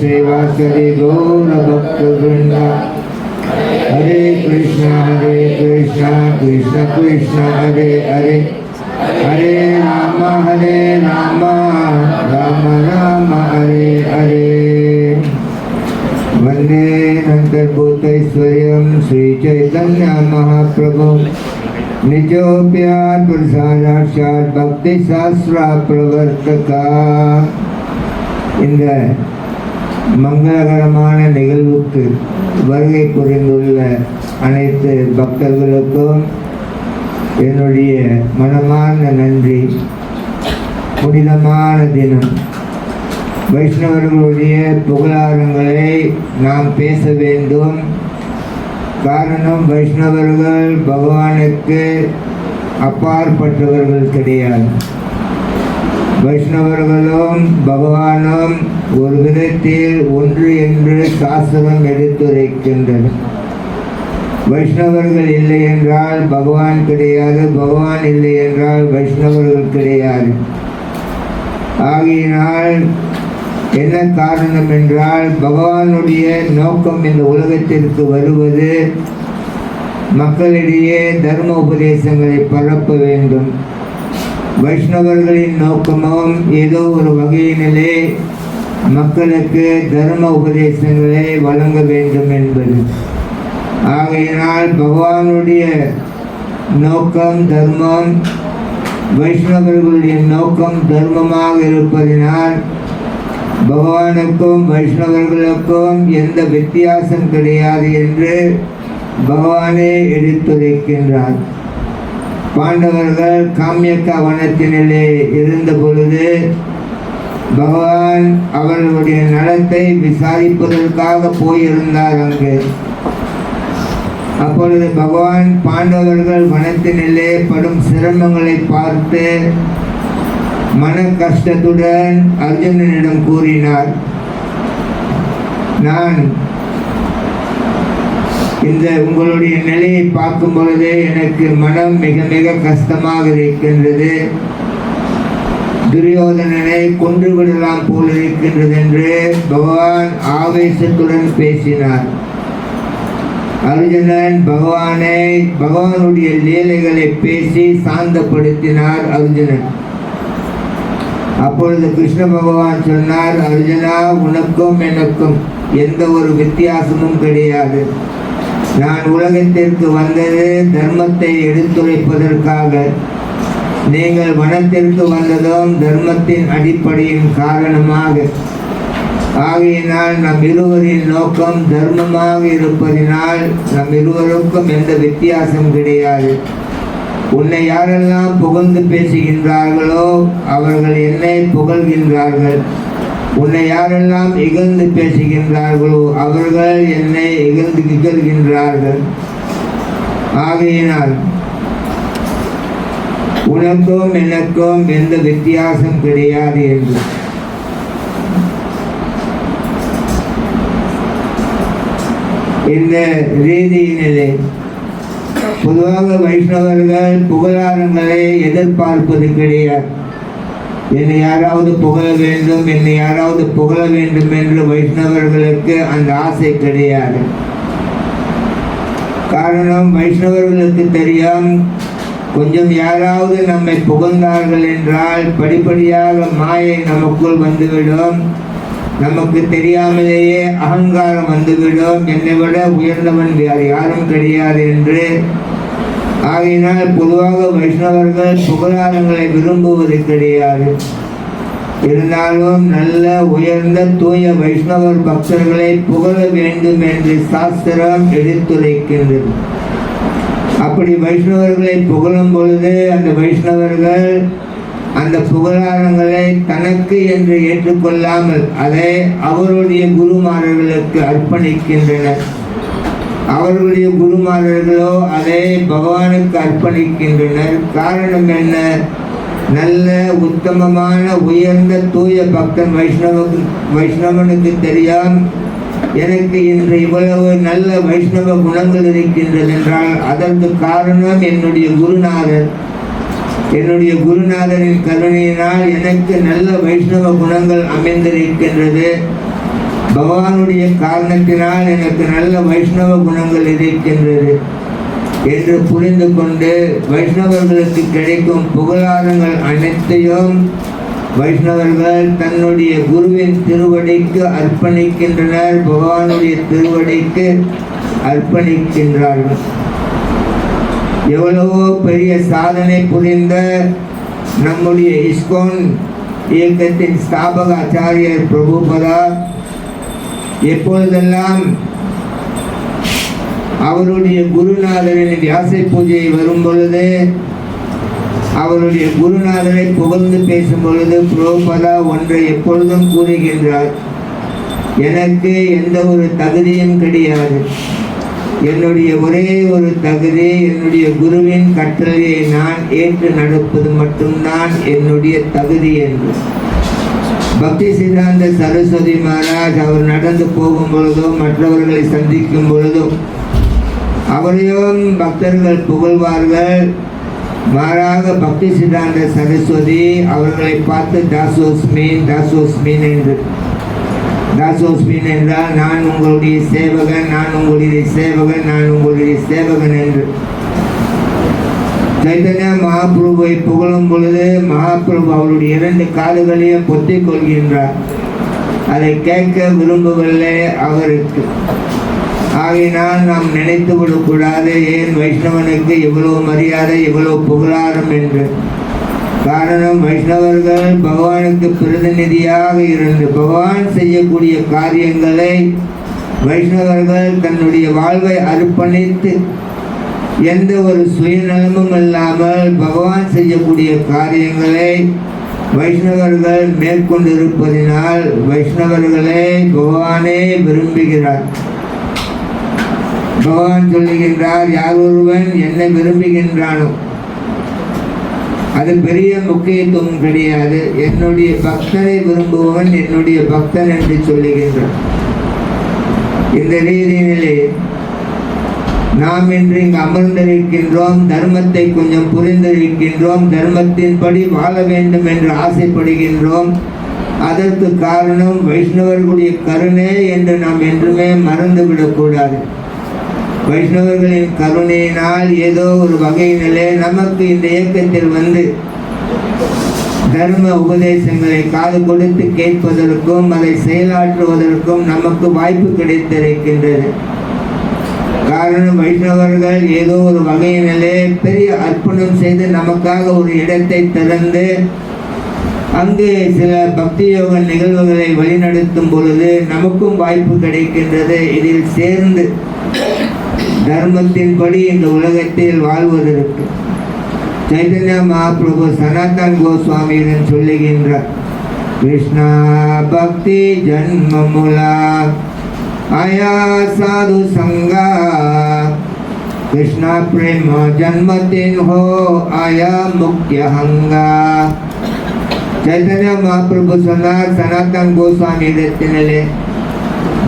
सेवाकरी गौर भक्त वृंद हरे कृष्ण कृष्ण कृष्ण हरे हरे हरे राम राम राम हरे हरे वंदे अनंतभूतैश्वर्यं श्री चैतन्य महाप्रभु निजोप्यात् प्रसादाक्षात् भक्ति शास्त्र प्रवर्तका இந்த மங்களகரமான நிகழ்வுக்கு வருகை புரிந்துள்ள அனைத்து பக்தர்களுக்கும் என்னுடைய மனமார்ந்த நன்றி. புனிதமான தினம். வைஷ்ணவர்களுடைய புகழாரங்களை நாம் பேச வேண்டும். காரணம், வைஷ்ணவர்கள் பகவானுக்கு அப்பாற்பட்டவர்கள் கிடையாது. வைஷ்ணவர்களும் பகவானும் ஒரு விதத்தில் ஒன்று என்று சாஸ்திரம் எடுத்துரைக்கின்றது. வைஷ்ணவர்கள் இல்லை என்றால் பகவான் கிடையாது, பகவான் இல்லை என்றால் வைஷ்ணவர்கள் கிடையாது. ஆகையினால் என்ன காரணம் என்றால், பகவானுடைய நோக்கம் இந்த உலகத்திற்கு வருவது மக்களிடையே தர்ம உபதேசங்களை பரப்ப வேண்டும். வைஷ்ணவர்களின் நோக்கமும் ஏதோ ஒரு வகையினிலே மக்களுக்கு தர்ம உபதேசங்களை வழங்க வேண்டும் என்பது. ஆகையினால் பகவானுடைய நோக்கம் தர்மம், வைஷ்ணவர்களுடைய நோக்கம் தர்மமாக இருப்பதினால் பகவானுக்கும் வைஷ்ணவர்களுக்கும் எந்த வித்தியாசம் கிடையாது என்று பகவானே எடுத்துரைக்கின்றார். பாண்டவர்கள் காமியக்கா வனத்தினிலே இருந்த பொழுது பகவான் அவர்களுடைய நலத்தை விசாரிப்பதற்காக போயிருந்தார் அங்கு. அப்பொழுது பகவான் பாண்டவர்கள் வனத்தினிலே படும் சிரமங்களை பார்த்து மன கஷ்டத்துடன் அர்ஜுனனிடம் கூறினார், நான் இந்த உங்களுடைய நிலையை பார்க்கும் பொழுதே எனக்கு மனம் மிக மிக கஷ்டமாக இருக்கின்றது. துரியோதனனை கொன்று விடலாம் போல் இருக்கின்றது என்று பகவான் ஆவேசத்துடன் பேசினார். அர்ஜுனன் பகவானுடைய லீலைகளை பேசி சாந்தப்படுத்தினார் அர்ஜுனன். அப்பொழுது கிருஷ்ண பகவான் சொன்னார், அர்ஜுனா, உனக்கும் எனக்கும் எந்த ஒரு வித்தியாசமும் கிடையாது. நான் உலகத்திற்கு வந்தது தர்மத்தை எடுத்துரைப்பதற்காக. நீங்கள் வனத்திற்கு வந்ததும் தர்மத்தின் அடிப்படையின் காரணமாக. ஆகையினால் நம் இருவரின் நோக்கம் தர்மமாக இருப்பதினால் நம் இருவருக்கும் எந்த வித்தியாசம் கிடையாது. உன்னை யாரெல்லாம் புகழ்ந்து பேசுகின்றார்களோ அவர்கள் என்னை புகழ்கின்றார்கள். உன்னை யாரெல்லாம் இகழ்ந்து பேசுகின்றார்களோ அவர்கள் என்னை இகழ்கின்றார்கள். ஆகையினால் உனக்கும் எனக்கும் எந்த வித்தியாசம் கிடையாது என்று. இந்த ரீதியினிலே பொதுவாக வைஷ்ணவர்கள் புகழாரங்களை எதிர்பார்ப்பது கிடையாது. என்னை யாராவது புகழ வேண்டும், என்னை யாராவது புகழ வேண்டும் என்று வைஷ்ணவர்களுக்கு அந்த ஆசை கிடையாது. காரணம், வைஷ்ணவர்களுக்கு தெரியும், கொஞ்சம் யாராவது நம்மை புகழ்ந்தார்கள் என்றால் படிப்படியாக மாயை நமக்குள் வந்துவிடும். நமக்கு தெரியாமலேயே அகங்காரம் வந்துவிடும். என்னை விட உயர்ந்தவன் வேறு யாரும் கிடையாது என்று. ஆகையினால் பொதுவாக வைஷ்ணவர்கள் புகழாரங்களை விரும்புவது கிடையாது. இருந்தாலும் நல்ல உயர்ந்த தூய வைஷ்ணவர் பக்தர்களை புகழ வேண்டும் என்று சாஸ்திரம் எடுத்துரைக்கின்றது. அப்படி வைஷ்ணவர்களை புகழும் பொழுது அந்த வைஷ்ணவர்கள் அந்த புகழாரங்களை தனக்கு என்று ஏற்றுக்கொள்ளாமல் அதை அவருடைய குருமாரர்களுக்கு அர்ப்பணிக்கின்றனர். அவர்களுடைய குருமாரர்களோ அதை பகவானுக்கு அர்ப்பணிக்கின்றனர். காரணம் என்ன? நல்ல உத்தமமான உயர்ந்த தூய பக்தன் வைஷ்ணவனுக்கு தெரியாம் எனக்கு இன்று இவ்வளவு நல்ல வைஷ்ணவ குணங்கள் இருக்கின்றது என்றால் அதற்கு காரணம் என்னுடைய குருநாதரின் கருணையினால் எனக்கு நல்ல வைஷ்ணவ குணங்கள் அமைந்திருக்கின்றது. பகவானுடைய காரணத்தினால் எனக்கு நல்ல வைஷ்ணவ குணங்கள் இருக்கின்றது என்று புரிந்து கொண்டு வைஷ்ணவர்களுக்கு கிடைக்கும் புகழாரங்கள் அனைத்தையும் வைஷ்ணவர்கள் தன்னுடைய குருவின் திருவடிக்கு அர்ப்பணிக்கின்றனர். பகவானுடைய திருவடிக்கு அர்ப்பணிக்கின்றார்கள். எவ்வளவோ பெரிய சாதனை புரிந்த நம்முடைய இஸ்கான் இயக்கத்தின் ஸ்தாபக ஆச்சாரியர் பிரபுபதா எப்பொழுதெல்லாம் அவருடைய குருநாதரின் வியாச பூஜை வரும் பொழுது அவருடைய குருநாதரை புகழ்ந்து பேசும் பொழுது பிரபுபதா ஒன்றை எப்பொழுதும் கூறுகின்றார், எனக்கு எந்த ஒரு தகுதியும் கிடையாது. என்னுடைய ஒரே ஒரு தகுதி என்னுடைய குருவின் கட்டளையை நான் ஏற்று நடப்பது மட்டும்தான் என்னுடைய தகுதி என்று பக்தி சித்தாந்த சரஸ்வதி மகாராஜ் அவர் நடந்து போகும் பொழுதும் மற்றவர்களை சந்திக்கும் பொழுதும் அவரையும் பக்தர்கள் புகழ்வார்கள். மாறாக பக்தி சித்தாந்த சரஸ்வதி அவர்களை பார்த்து தாசோஸ்மீன் என்று தாசோஸ்மீன் என்றால் நான் உங்களுடைய சேவகன், நான் உங்களுடைய சேவகன் என்று சைத்தன்ய மகாபிரபுவை புகழும் பொழுது மகாபிரபு அவருடைய 2 காதுகளையும் பொத்திக் கொள்கின்றார். அதை கேட்க விரும்பவில்லை அவருக்கு. ஆகையினால் நாம் நினைத்து விடக்கூடாது ஏன் வைஷ்ணவனுக்கு இவ்வளவு மரியாதை இவ்வளவு புகழாரம் என்று. காரணம் வைஷ்ணவர்கள் பகவானுக்கு பிரதிநிதியாக இருந்து பகவான் செய்யக்கூடிய காரியங்களை வைஷ்ணவர்கள் தன்னுடைய வாழ்வை அர்ப்பணித்து எந்த ஒரு சுயநலமும் இல்லாமல் பகவான் செய்யக்கூடிய காரியங்களை வைஷ்ணவர்கள் மேற்கொண்டிருப்பதினால் வைஷ்ணவர்களை பகவானே விரும்புகிறார். பகவான் சொல்லுகின்றார், யார் ஒருவன் என்னை விரும்புகின்றானோ அது பெரிய முக்கியத்துவம் கிடையாது, என்னுடைய பக்தனை விரும்புபவன் என்னுடைய பக்தன் என்று சொல்லுகின்றார். இந்த ரீதியிலே நாம் இன்று இங்கு அமர்ந்திருக்கின்றோம், தர்மத்தை கொஞ்சம் புரிந்திருக்கின்றோம், தர்மத்தின்படி வாழ வேண்டும் என்று ஆசைப்படுகின்றோம். அதற்கு காரணம் வைஷ்ணவர்களுடைய கருணை என்று நாம் என்றுமே மறந்துவிடக்கூடாது. வைஷ்ணவர்களின் கருணையினால் ஏதோ ஒரு வகையிலே நமக்கு இந்த இயக்கத்தில் வந்து தர்ம உபதேசங்களை காது கொடுத்து கேட்பதற்கும் அதை செயலாற்றுவதற்கும் நமக்கு வாய்ப்பு கிடைத்திருக்கின்றது. காரணம் வைஷ்ணவர்கள் ஏதோ ஒரு வகையிலே பெரிய அர்ப்பணம் செய்து நமக்காக ஒரு இடத்தை திறந்து அங்கு சில பக்தி யோக நிகழ்வுகளை வழிநடத்தும் பொழுது நமக்கும் வாய்ப்பு கிடைக்கின்றது. இதில் சேர்ந்து தர்மத்தின்படி இந்த உலகத்தில் வாழ்வதற்கு சைதன்ய மகாபிரபு சனாதன் கோஸ்வாமியுடன் சொல்லுகின்றார், கிருஷ்ணா பக்தி ஜன்மமுலா ஆயா சாது சங்கா கிருஷ்ணா பிரேம ஜன்மத்தின் ஹோ ஆயா முக்கிய ஹங்கா. சைதன்ய மகாபிரபு சொன்னார் சனாதன் கோஸ்வாமி இடத்திலே,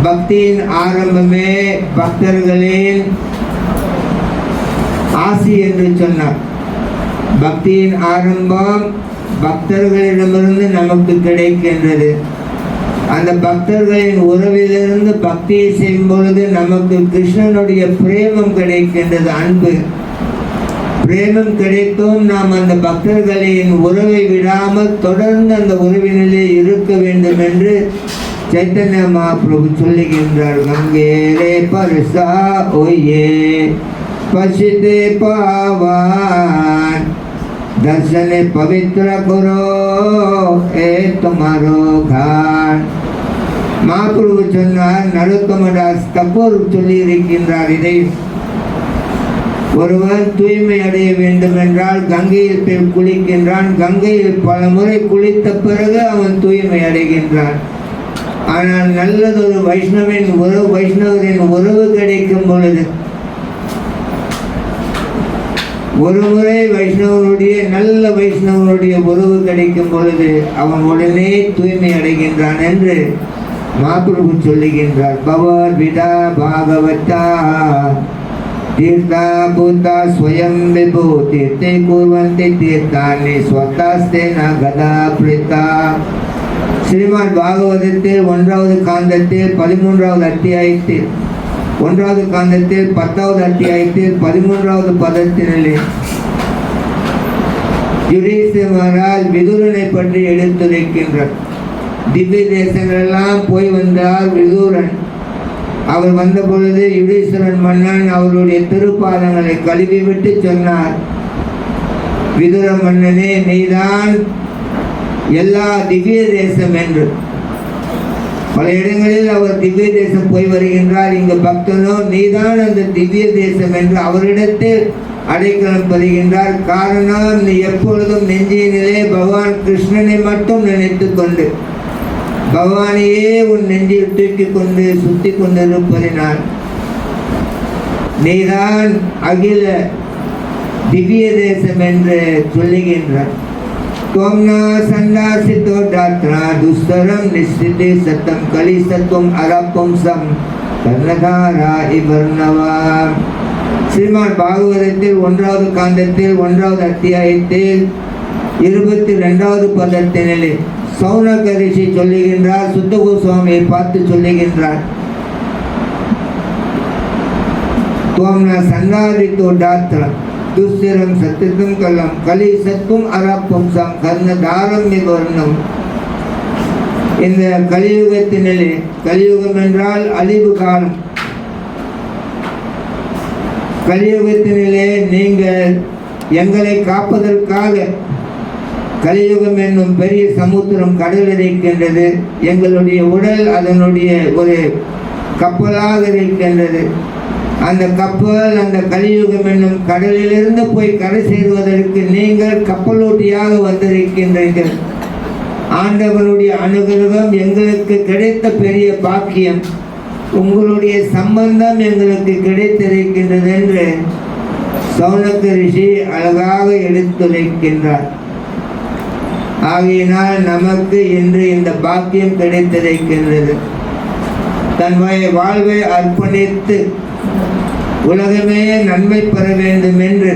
பக்தியின் ஆரம்பமே பக்தர்களின் ஆசி என்று சொன்னார். பக்தியின் ஆரம்பம் பக்தர்களிடமிருந்து நமக்கு கிடைக்கின்றது. அந்த பக்தர்களின் உறவிலிருந்து பக்தியை செய்யும் பொழுது நமக்கு கிருஷ்ணனுடைய பிரேமம் கிடைக்கின்றது. அன்பு பிரேமம் கிடைத்தும் நாம் அந்த பக்தர்களின் உறவை விடாமல் தொடர்ந்து அந்த உறவினிலே இருக்க வேண்டும் என்று चैतन्य महाप्रभु சொல்லுகின்றார். गंगेरे परसा ओये पश्चिते पावान दर्शन पवित्र करो ए तुम्हारो घाट. மாப்பிள்ளை சொன்னார். நரோத்தமதாஸ் தப்போர் சொல்லி இருக்கின்றார். இதை ஒருவன் தூய்மை அடைய வேண்டும் என்றால் கங்கையில் போய் குளிக்கின்றான். கங்கையில் பல முறை குளித்த பிறகு அவன் தூய்மை அடைகின்றான். ஆனால் நல்லதொரு வைஷ்ணவரின் உறவு கிடைக்கும் பொழுது, ஒரு முறை நல்ல வைஷ்ணவனுடைய உறவு கிடைக்கும் பொழுது அவன் உடனே தூய்மை அடைகின்றான் என்று மாபிரபு சொல்லுகின்றார். பகவத் விதா பாகவதா தீர்த்தா பூதா ஸ்வயம் விபு தீர்த்தே குர்வந்தி தீர்த்தானி ஸ்வதாஸ்தேன கதா பிரிதா. ஸ்ரீமத் பாகவதத்தில் 1வது காந்தத்தில் 13வது அத்தியாயத்தில் 1வது காந்தத்தில் 10வது அத்தியாயத்தில் 13வது பதத்தினிலே யுதிஷ்டிர மகாராஜ் விதுரனை பற்றி எடுத்துரைக்கின்றார். திவ்ய தேசங்களெல்லாம் போய் வந்தார் விதுரன். அவர் வந்த பொழுது யுதிஷ்டிரன் மன்னன் அவருடைய திருப்பாதங்களை கழுவி விட்டு சொன்னார், விதுர மன்னனே, நீதான் எல்லா திவ்ய தேசம் என்று. பல இடங்களில் அவர் திவ்ய தேசம் போய் வருகின்றார். இங்கு பக்தனோ நீதான் அந்த திவ்ய தேசம் என்று அவரிடத்தில் அடைக்கலம் பெறுகின்றார். காரணம், நீ எப்பொழுதும் நெஞ்சினிலே பகவான் கிருஷ்ணனை மட்டும் நினைத்து கொண்டு பகவானையே உன் நெஞ்சில் தூக்கி கொண்டு சுத்தி கொண்டிருப்பதினால் நீதான் அகில திவ்ய தேசம் என்று சொல்லுகின்றார். தோம்னா சந்தாசித்தோ டாத்ரா துஸ்தரம் நிஸ்திதி சத்தம் கலி சத்துவம் அரப்பும்சம் கர்ணதாரா இவர்ணவா. ஸ்ரீமத் பாகவதத்தில் 1வது காந்தத்தில் 1வது அத்தியாயத்தில் 22வது பதத்தினிலே சௌனக ரிஷி சொல்லுகின்றார். சுத்த கோஸ்வாமியை பார்த்து சொல்லுகின்றார், தோம்னா சந்தாரித்தோ டாத்ரா துஸ்திரம் சத்தியம் கலம் கலி சத்துவம் அரப்பும்சம் கர்ணதாரம் வர்ணம். இந்த கலியுகத்தினிலே, கலியுகம் என்றால் அழிவு காலம், கலியுகத்தினிலே நீங்கள் எங்களை காப்பதற்காக கலியுகம் என்னும் பெரிய சமுத்திரம் கடல் இருக்கின்றது. எங்களுடைய உடல் அதனுடைய ஒரு கப்பலாக இருக்கின்றது. அந்த கப்பல் அந்த கலியுகம் என்னும் கடலிலிருந்து போய் கரை சேருவதற்கு நீங்கள் கப்பலோட்டியாக வந்திருக்கின்றீர்கள். ஆண்டவனுடைய அனுகிரகம் எங்களுக்கு கிடைத்த பெரிய பாக்கியம், உங்களுடைய சம்பந்தம் எங்களுக்கு கிடைத்திருக்கின்றது என்று சௌனக ரிஷி அழகாக எடுத்துரைக்கின்றார். ஆகையினால் நமக்கு இன்று இந்த பாக்கியம் கிடைத்திருக்கின்றது. தன் வாழ்வை அர்ப்பணித்து உலகமே நன்மை பெற வேண்டும் என்று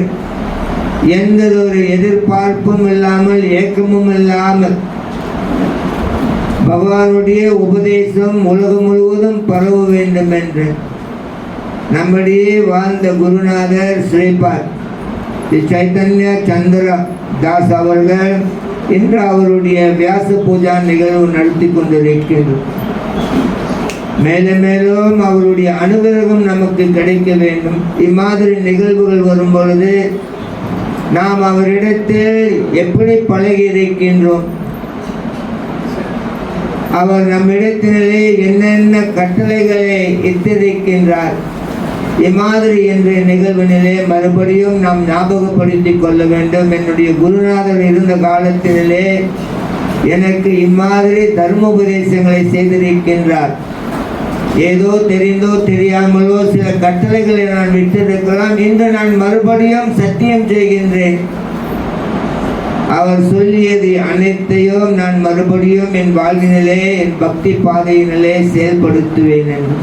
எந்த ஒரு எதிர்பார்ப்பும் இல்லாமல் ஏக்கமும் இல்லாமல் பகவானுடைய உபதேசம் உலகம் முழுவதும் பரவ வேண்டும் என்று நம்முடைய வாழ்ந்த குருநாதர் ஸ்ரீபாத் சைத்தன்ய சந்திர தாஸ் அவர்கள் இன்று அவருடைய வியாச பூஜா நிகழ்வு நடத்தி கொண்டிருக்கின்றோம். மேலும் மேலும் அவருடைய அனுகிரகம் நமக்கு கிடைக்க வேண்டும். இம்மாதிரி நிகழ்வுகள் வரும் பொழுது நாம் அவரிடத்தில் எப்படி பழகி இருக்கின்றோம், அவர் நம்மிடத்திலே என்னென்ன கட்டளைகளை இட்டிருக்கின்றார், இம்மாதிரி என்ற நிகழ்வினிலே மறுபடியும் நாம் ஞாபகப்படுத்திக் கொள்ள வேண்டும். என்னுடைய குருநாதர் இருந்த காலத்திலே எனக்கு இம்மாதிரி தர்மோபதேசங்களை செய்திருக்கின்றார். ஏதோ தெரிந்தோ தெரியாமலோ சில கட்டளைகளை நான் விட்டிருக்கலாம். இன்று நான் மறுபடியும் சத்தியம் செய்கின்றேன், அவர் சொல்லியது அனைத்தையும் நான் மறுபடியும் என் வாழ்வினிலே என் பக்தி பாதையினிலே செயல்படுத்துவேன் என்று.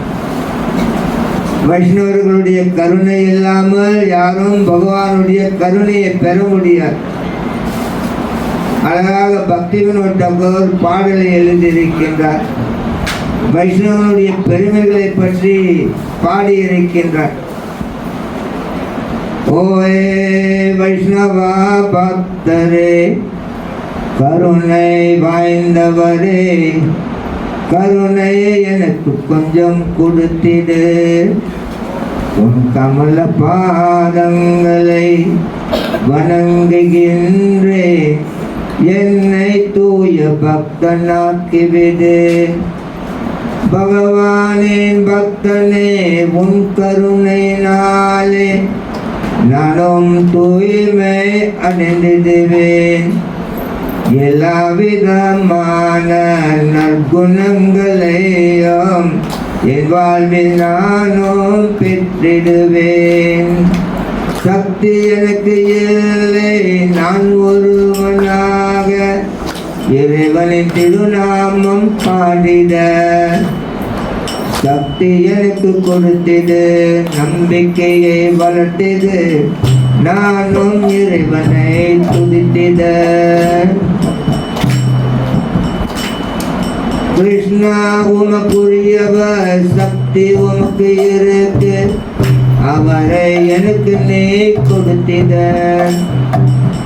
வைஷ்ணவர்களுடைய கருணை இல்லாமல் யாரும் பகவானுடைய கருணையை பெற முடியாது. அழகாக பக்தி வினோத் தாக்கூர் பாடலை எழுதியிருக்கின்றார். வைஷ்ணவனுடைய பெருமைகளை பற்றி பாடியிருக்கின்றார். ஓயே வைஷ்ணவா பக்தரே, கருணை வாய்ந்தவரே, கருணையை எனக்கு கொஞ்சம் கொடுத்திடு, உன் கமல பாதங்களை வணங்குகின்றே, என்னை தூய பக்தனாக்கிவிடு. பகவானின் பக்தனே, உன் கருணையினாலே நானும் தூய்மை அடைந்திடுவேன். எல்லா விதமான நற்குணங்களையும் என் வாழ்வில் நானும் பெற்றிடுவேன். சக்தி எனக்கு இல்லை, நான் ஒருவனாக இறைவனின் திருநாமம் பாடிட. சக்தி எனக்கு கொடுத்தது, நம்பிக்கையை வளர்த்தது, நானும் இறைவனை துதித்திட. கிருஷ்ணா உமக்குரியவர், சக்தி உமக்கு இருக்கு, அவரை எனக்கு நீ கொடுத்திட.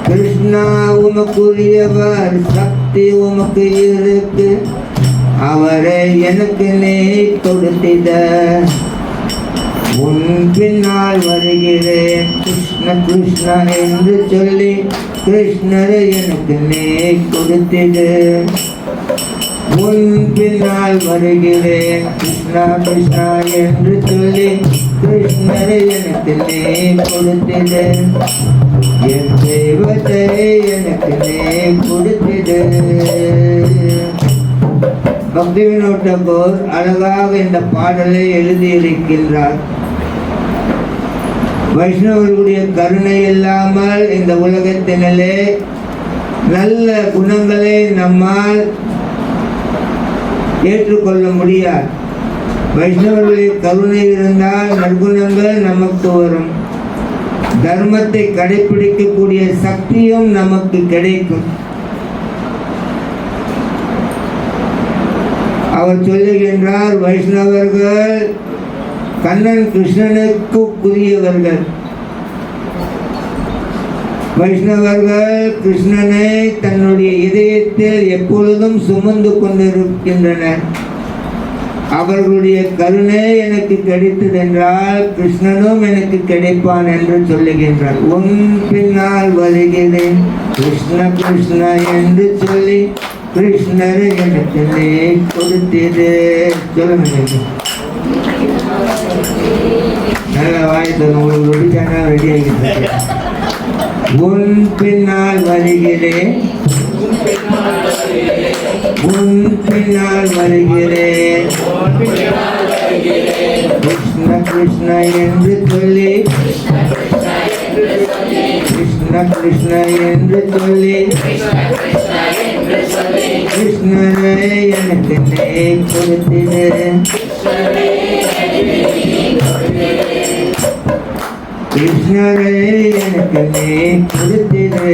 கிருஷ்ணா உமக்குரியவர், சக்தி உமக்கு இருக்கு, அவரை எனக்கு நீ கொடுத்திட. உன் பின்னால் வருகிறேன், கிருஷ்ண கிருஷ்ணா என்று சொல்லி கிருஷ்ணரை எனக்கு நீ கொடுத்திடு. உன் பின்னால் வருகிறேன், கிருஷ்ணா கிருஷ்ணா என்று சொல்லி கிருஷ்ணரை எனக்கு நீ கொடுத்திடு. என் தெய்வத்தை எனக்கு நீ கொடுத்திடு. பக்தி வினோத் தாக்கூர் அழகாக இந்த பாடலை எழுதியிருக்கின்றார். வைஷ்ணவர்களுடைய கருணை இல்லாமல் இந்த உலகத்தினிலே நல்ல குணங்களை நம்மால் ஏற்றுக்கொள்ள முடியாது. வைஷ்ணவர்களுடைய கருணை இருந்தால் நற்குணங்கள் நமக்கு வரும். தர்மத்தை கடைபிடிக்கக்கூடிய சக்தியும் நமக்கு கிடைக்கும். அவர் சொல்லுகின்றார், வைஷ்ணவர்கள் கண்ணன் கிருஷ்ணனுக்கு புரியவர்கள். வைஷ்ணவர்கள் கிருஷ்ணனை தன்னுடைய இதயத்தில் எப்பொழுதும் சுமந்து கொண்டிருக்கின்றனர். அவர்களுடைய கருணை எனக்கு கிடைத்ததென்றால் கிருஷ்ணனும் எனக்கு கிடைப்பான் என்று சொல்லுகின்றார். உன் பின்னால் வருகிறேன், கிருஷ்ண கிருஷ்ணா என்று சொல்லி கிருஷ்ணர் எனக்கு நீ கொடுத்திரு. சொல்லுங்க, நல்ல வாய்ப்பு உங்களுக்கு ஒடிச்சானா ரெடி ஆகிட்டு. உன் பின்னால் வருகிறேன், உன் பின்னால் வருகிறேன், கிருஷ்ண கிருஷ்ண என்று சொல்லி கிருஷ்ண கிருஷ்ண என்று சொல்லி கிருஷ்ணரை எனக்கு நீ கொடுத்திடு. கிருஷ்ணரை எனக்கு நீ கொடுத்திடு.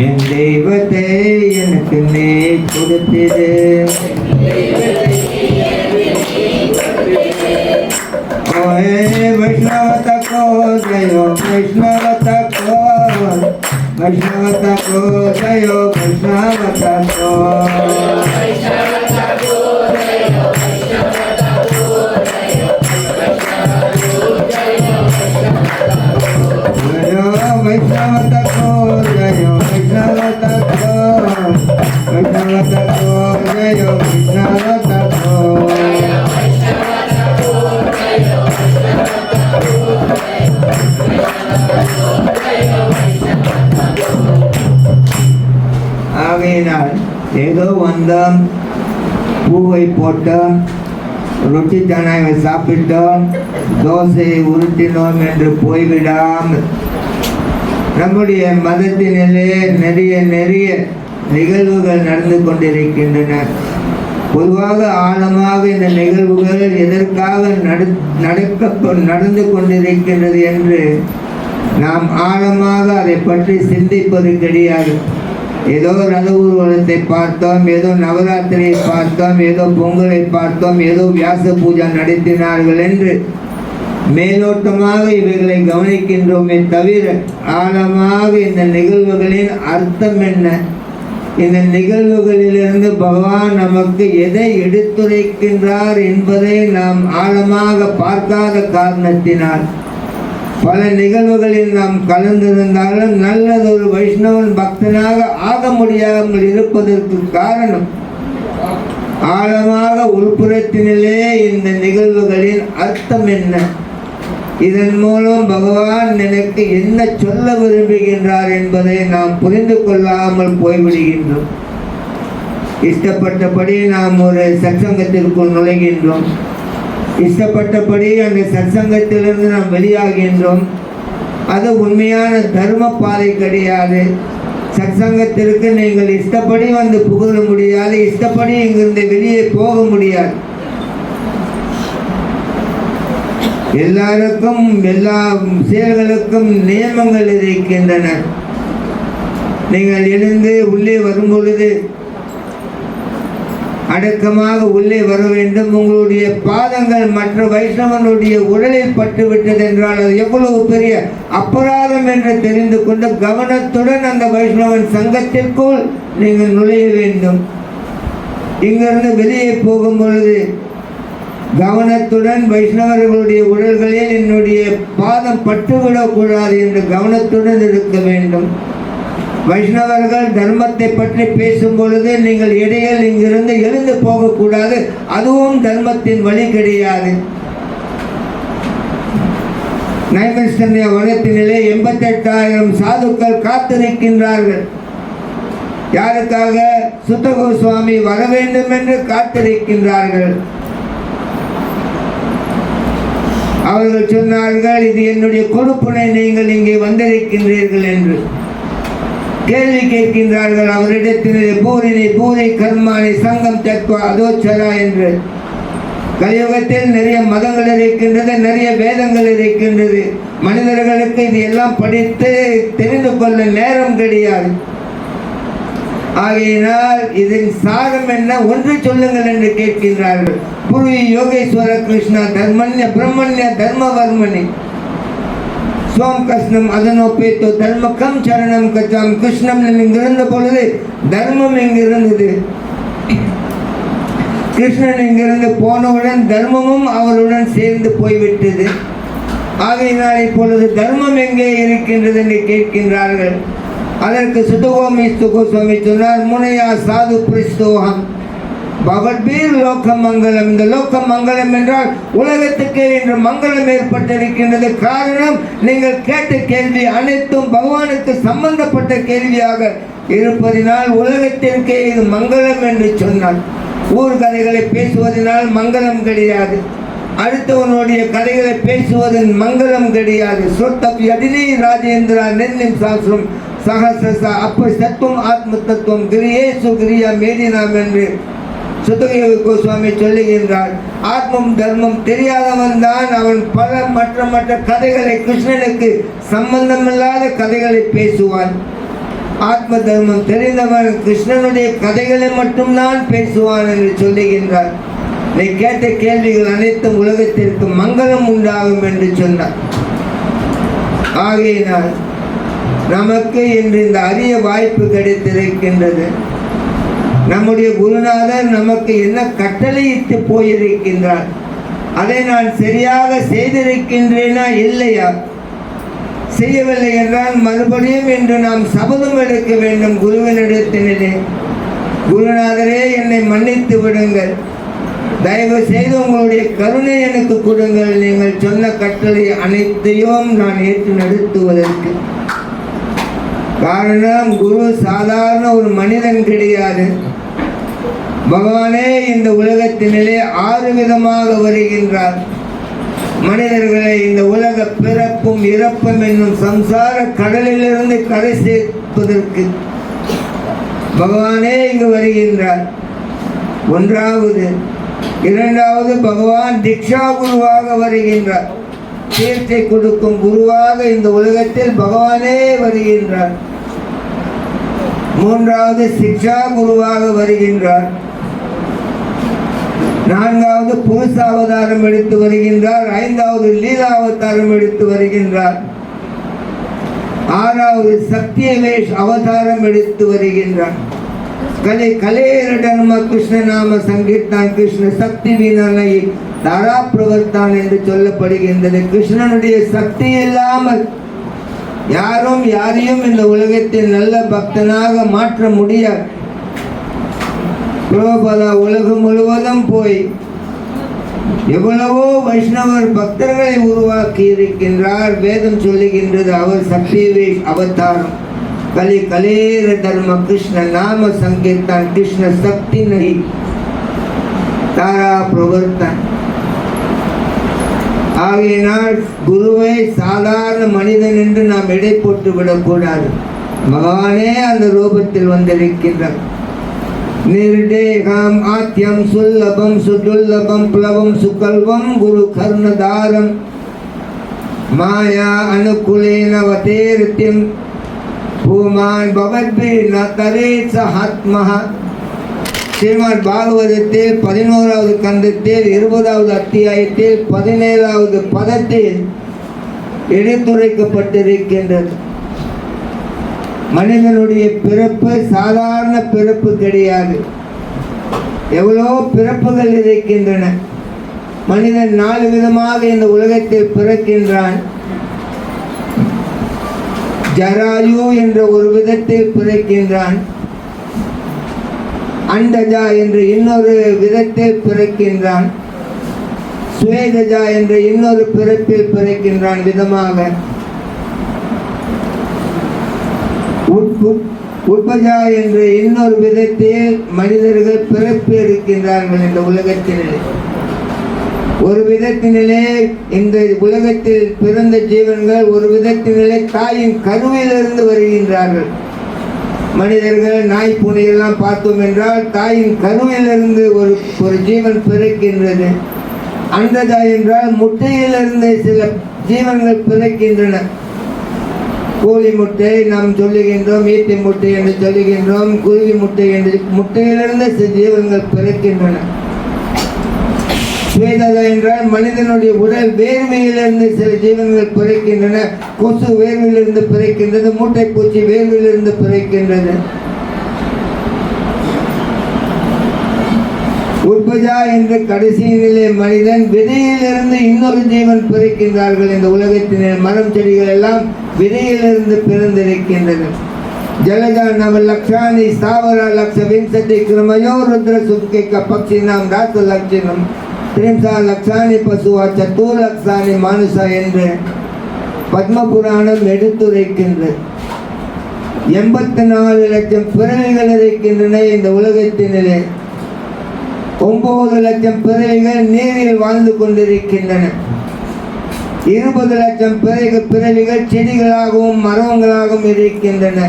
என் தெய்வத்தை எனக்கு நீ கொடுத்திடு. वैष्णव तको जयो वैष्णव तको, वैष्णव तको जयो वैष्णव तको, वैष्णव तको जयो वैष्णव तको, वैष्णव तको जयो वैष्णव तको. ஆகையினால் ஏதோ வந்தோம், பூவை போட்டோம், ரொட்டி தானாக சாப்பிட்டோம், தோசையை உருட்டினோம் என்று போய்விடாமல் நம்முடைய மதத்தினிலே நிறைய நிறைய நிகழ்வுகள் நடந்து கொண்டிருக்கின்றன. பொதுவாக ஆழமாக இந்த நிகழ்வுகள் எதற்காக நடந்து கொண்டிருக்கின்றது என்று நாம் ஆழமாக அதை பற்றி சிந்திப்பது கிடையாது. ஏதோ ரத ஊர்வலத்தை பார்த்தோம், ஏதோ நவராத்திரியை பார்த்தோம், ஏதோ பொங்கலை பார்த்தோம், ஏதோ வியாச பூஜை நடத்தினார்கள் என்று மேலோட்டமாக இவைகளை கவனிக்கின்றோமே தவிர ஆழமாக இந்த நிகழ்வுகளின் அர்த்தம் என்ன, இந்த நிகழ்வுகளிலிருந்து பகவான் நமக்கு எதை எடுத்துரைக்கின்றார் என்பதை நாம் ஆழமாக பார்க்காத காரணத்தினால் பல நிகழ்வுகளில் நாம் கலந்திருந்தாலும் நல்லதொரு வைஷ்ணவன் பக்தனாக ஆக முடியாமல் இருப்பதற்கு காரணம் ஆழமாக உள்புறத்தினிலே இந்த நிகழ்வுகளின் அர்த்தம் என்ன, இதன் மூலம் பகவான் எனக்கு என்ன சொல்ல விரும்புகின்றார் என்பதை நாம் புரிந்து கொள்ளாமல் போய்விடுகின்றோம். இஷ்டப்பட்டபடி நாம் ஒரு சத்சங்கத்திற்குள் நுழைகின்றோம், இஷ்டப்பட்டபடி அந்த சத்சங்கத்திலிருந்து நாம் வெளியாகின்றோம். அது உண்மையான தர்ம பாதை கிடையாது. சத்சங்கத்திற்கு நீங்கள் இஷ்டப்படி வந்து புகழ முடியாது, இஷ்டப்படி இங்கிருந்து வெளியே போக முடியாது. எல்லாருக்கும் எல்லா செயல்களுக்கும் நியமங்கள் இருக்கின்றன. நீங்கள் எழுந்து உள்ளே வரும் பொழுது அடக்கமாக உள்ளே வர வேண்டும். உங்களுடைய பாதங்கள் மற்ற வைஷ்ணவனுடைய உடலில் பட்டுவிட்டது என்றால் அது எவ்வளவு பெரிய அபராதம் என்று தெரிந்து கொண்டு கவனத்துடன் அந்த வைஷ்ணவன் சங்கத்திற்குள் நீங்கள் நுழைய வேண்டும். இங்கிருந்து வெளியே போகும் பொழுது கவனத்துடன் வைஷ்ணவர்களுடைய உடல்களில் என்னுடைய பாதம் பட்டுவிடக்கூடாது என்று கவனத்துடன் இருக்க வேண்டும். வைஷ்ணவர்கள் தர்மத்தை பற்றி பேசும் பொழுது நீங்கள் இடையில் இங்கிருந்து எழுந்து போகக்கூடாது. அதுவும் தர்மத்தின் வழி கிடையாது. நைமிஷ்டன்ய வனத்தினிலே 88,000 சாதுக்கள் காத்திருக்கின்றார்கள். யாருக்காக? சுத்த கோஸ்வாமி வர வேண்டும் என்று காத்திருக்கின்றார்கள். அவர்கள் சொன்னார்கள், இது என்னுடைய கொடுப்புனை, நீங்கள் இங்கே வந்திருக்கின்றீர்கள் என்று கேள்வி கேட்கின்றார்கள். அவரிடத்திலே பூரினை பூரி கர்மானி சங்கம் தத்வா அதோச்சரா என்று. கலியுகத்தில் நிறைய மதங்கள் இருக்கின்றது, நிறைய வேதங்கள் இருக்கின்றது. மனிதர்களுக்கு இது எல்லாம் படித்து தெரிந்து கொள்ள நேரம் கிடையாது. ஆகையினால் இதன் சாரம் என்ன, ஒன்று சொல்லுங்கள் என்று கேட்கின்றார்கள். புரி யோகேஸ்வர கிருஷ்ணா தர்மன்ய பிரம்மன்ய தர்மவர்மனி ஸ்வம் கஷ்ணம் அதனோப்பேத்தோ தர்மக்கம் சரணம் கச்சாம். கிருஷ்ணம் இங்கிருந்த பொழுது தர்மம் எங்கிருந்தது. கிருஷ்ணன் இங்கிருந்து போனவுடன் தர்மமும் அவருடன் சேர்ந்து போய்விட்டது. ஆகையினால் இப்பொழுது தர்மம் எங்கே இருக்கின்றது என்று கேட்கின்றார்கள். அதற்கு சுதகோமி சுகோஸ்வாமி சொன்னார், முனையா சாது பிரிஸ்தோகம் பகவத்பீர் லோக மங்களம். இந்த லோக மங்களம் என்றால் உலகத்துக்கு இன்று மங்களம் ஏற்பட்டிருக்கின்றது. காரணம், நீங்கள் கேட்ட கேள்வி அனைத்தும் பகவானுக்கு சம்பந்தப்பட்ட கேள்வியாக இருப்பதினால் உலகத்திற்கே இது மங்களம் என்று சொன்னார். ஊர் கதைகளை பேசுவதனால் மங்களம் கிடையாது. அடுத்தவனுடைய கதைகளை பேசுவதன் மங்களம் கிடையாது. சொத்தப் யதினி ராஜேந்திரா நென்னிம் சாஸ்திரம் சகசா அப்ப சத்துவம் ஆத்ம தத்துவம் கிரியேசு கிரியா மேடினாம் என்று சுத்தகேவ கோஸ்வாமி சொல்லுகின்றார். ஆத்மம் தர்மம் தெரியாதவன் தான் அவன் பல மற்ற கதைகளை, கிருஷ்ணனுக்கு சம்பந்தமில்லாத கதைகளை பேசுவான். ஆத்ம தர்மம் தெரிந்தவன் கிருஷ்ணனுடைய கதைகளை மட்டும்தான் பேசுவான் என்று சொல்லுகின்றார். நீ கேட்ட கேள்விகள் அனைத்தும் உலகத்திற்கு மங்களம் உண்டாகும் என்று சொன்னார். ஆகையினால் நமக்கு இன்று இந்த அரிய வாய்ப்பு கிடைத்திருக்கின்றது. நம்முடைய குருநாதர் நமக்கு என்ன கட்டளையிட்டு போயிருக்கின்றார், அதை நான் சரியாக செய்திருக்கின்றேனா இல்லையா? செய்யவில்லை என்றால் மறுபடியும் இன்று நாம் சபதம் எடுக்க வேண்டும் குருவினிடத்தினிலே. குருநாதரே, என்னை மன்னித்து விடுங்கள், தயவு செய்து உங்களுடைய கருணை எனக்கு கொடுங்கள். நீங்கள் சொன்ன கட்டளை அனைத்தையும் நான் ஏற்று நடத்துவதற்கு. காரணம், குரு சாதாரண ஒரு மனிதன் கிடையாது. பகவானே இந்த உலகத்தினிலே 6 விதமாக வருகின்றார். மனிதர்களை இந்த உலக பிறப்பும் இறப்பும் என்னும் சம்சார கடலிலிருந்து கரை சேர்ப்பதற்கு பகவானே இங்கு வருகின்றார். ஒன்றாவது. இரண்டாவது, பகவான் திக்ஷா குருவாக வருகின்றார். தீர்த்தை கொடுக்கும் குருவாக இந்த உலகத்தில் பகவானே வருகின்றார். மூன்றாவது, சிக்ஷா குருவாக வருகின்றார். நான்காவது, புருஷ அவதாரம் எடுத்து வருகின்றார். ஐந்தாவது, லீலா அவதாரம் எடுத்து வருகின்றார். ஆறாவது, சத்தியவேஷ் அவதாரம் எடுத்து வருகின்றார். கலை கலேர தர்ம கிருஷ்ண நாம சங்கீர்த்தான் கிருஷ்ண சக்தி வீணனை தாரா பிரவர்த்தான் என்று சொல்லப்படுகின்றது. கிருஷ்ணனுடைய சக்தி இல்லாமல் யாரும் யாரையும் இந்த உலகத்தில் நல்ல பக்தனாக மாற்ற முடியாது. பிரபுபாதா உலகம் முழுவதும் போய் எவ்வளவோ வைஷ்ணவர் பக்தர்களை உருவாக்கி இருக்கின்றார். வேதம் சொல்லுகின்றது அவர் சக்தி அவதாரம். கலி கலேர தர்ம கிருஷ்ண நாம சங்கீர்த்தான் கிருஷ்ண சக்தி நகி தாரா பிரவர்த்தன். ஆகையினால் குருவை சாதாரண மனிதன் என்று நாம் எடை போட்டு விடக்கூடாது. பகவானே அந்த ரூபத்தில் வந்திருக்கின்றார். நிர்தேகம் ஆத்யம் சுல்லபம் சுதுல்லபம் பிளவம் சுகல்வம் குரு கர்ணதாரம் மாயா அனுகுலேன வதேர்த்தியம் பூமான் பவத்பி நதரே சஹாத்மஹ. ஸ்ரீமத் பாகவதத்தில் 11வது கந்தத்தில் 20வது அத்தியாயத்தில் 17வது பதத்தில் எடுத்துரைக்கப்பட்டிருக்கின்றது. மனிதனுடைய பிறப்பு சாதாரண பிறப்பு கிடையாது. எவ்வளோ பிறப்புகள் இருக்கின்றன. மனிதன் 4 விதமாக இந்த உலகத்தில் பிறக்கின்றான். ஜராயு என்ற ஒரு விதத்தில் பிறக்கின்றான். அண்டஜா என்று இன்னொரு விதத்தில் பிறக்கின்றான். சுவேதஜா என்ற இன்னொரு பிறப்பில் பிறக்கின்றான் விதமாக. உட்பஜா என்ற இன்னொரு விதத்தில் மனிதர்கள் பிறப்பு இருக்கின்றார்கள் இந்த உலகத்திலே. ஒரு விதத்தினிலே இந்த உலகத்தில் பிறந்த ஜீவன்கள் ஒரு விதத்தினிலே தாயின் கருவிலிருந்து வருகின்றார்கள். மனிதர்கள் நாய் பூனையெல்லாம் பார்த்தோம் என்றால் தாயின் கருவிலிருந்து ஒரு ஜீவன் பிறக்கின்றது. அண்டஜா என்றால் முட்டையிலிருந்து சில ஜீவன்கள் பிறக்கின்றன. கோழி முட்டை நாம் சொல்லுகின்றோம், ஈட்டி முட்டை என்று சொல்லுகின்றோம், குருவி முட்டை என்று முட்டையிலிருந்து சில ஜீவன்கள் பிறக்கின்றன. சுவேதஜா என்றால் மனிதனுடைய உடல் வேர்வையிலிருந்து சில ஜீவன்கள் பிறக்கின்றன. கொசு வேர்வையிலிருந்து பிறக்கின்றது, மூட்டை பூச்சி வேர்வையிலிருந்து பிறக்கின்றது. உட்பஜா என்ற கடைசி நிலை மனிதன் விதையிலிருந்து இன்னொரு ஜீவன் பிறக்கின்றார்கள். இந்த உலகத்தினர் மரம் செடிகள் எல்லாம் விதையிலிருந்து பிறந்திருக்கின்றன. ஜலஜா நவ லக்ஷானி ஸ்தாவர லக்ஷ விம்சதி கிரமயோ ருத்ர சுப்கேக பக்ஷினாம் ராத்து லட்சணம் திரிம்சா லக்ஷானி பசுவா சத்தூர் லக்ஷானி மானுஷா என்று பத்ம புராணம் எடுத்துரைக்கின்றது. 84 லட்சம் பிறவிகள் இருக்கின்றன இந்த உலகத்தினிலே. 9 லட்சம் பிறவிகள் நீரில் வாழ்ந்து கொண்டிருக்கின்றன. 20 லட்சம் பிறவிகள் செடிகளாகவும் மரங்களாகவும் இருக்கின்றன.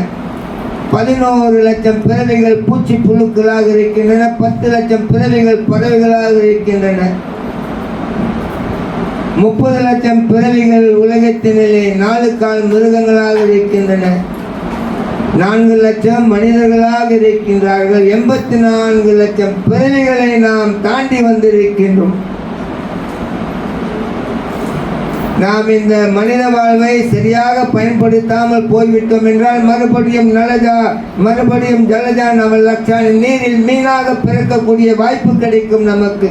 11 லட்சம் பிறவிகள் பூச்சி புழுக்களாக இருக்கின்றன. 10 லட்சம் பிறவிகள் பறவைகளாக இருக்கின்றன. 30 லட்சம் பிறவிகள் உலகத்தினிலே 4 கால் மிருகங்களாக இருக்கின்றன. 4 லட்சம் மனிதர்களாக இருக்கின்றார்கள். 84 லட்சம் பிறவிகளை நாம் தாண்டி வந்திருக்கின்றோம். நாம் இந்த மனித வாழ்வை சரியாக பயன்படுத்தாமல் போய்விட்டோம் என்றால் மறுபடியும் ஜலஜா நவ லட்சானி நீரில் மீனாக பிறக்கக்கூடிய வாய்ப்பு கிடைக்கும் நமக்கு.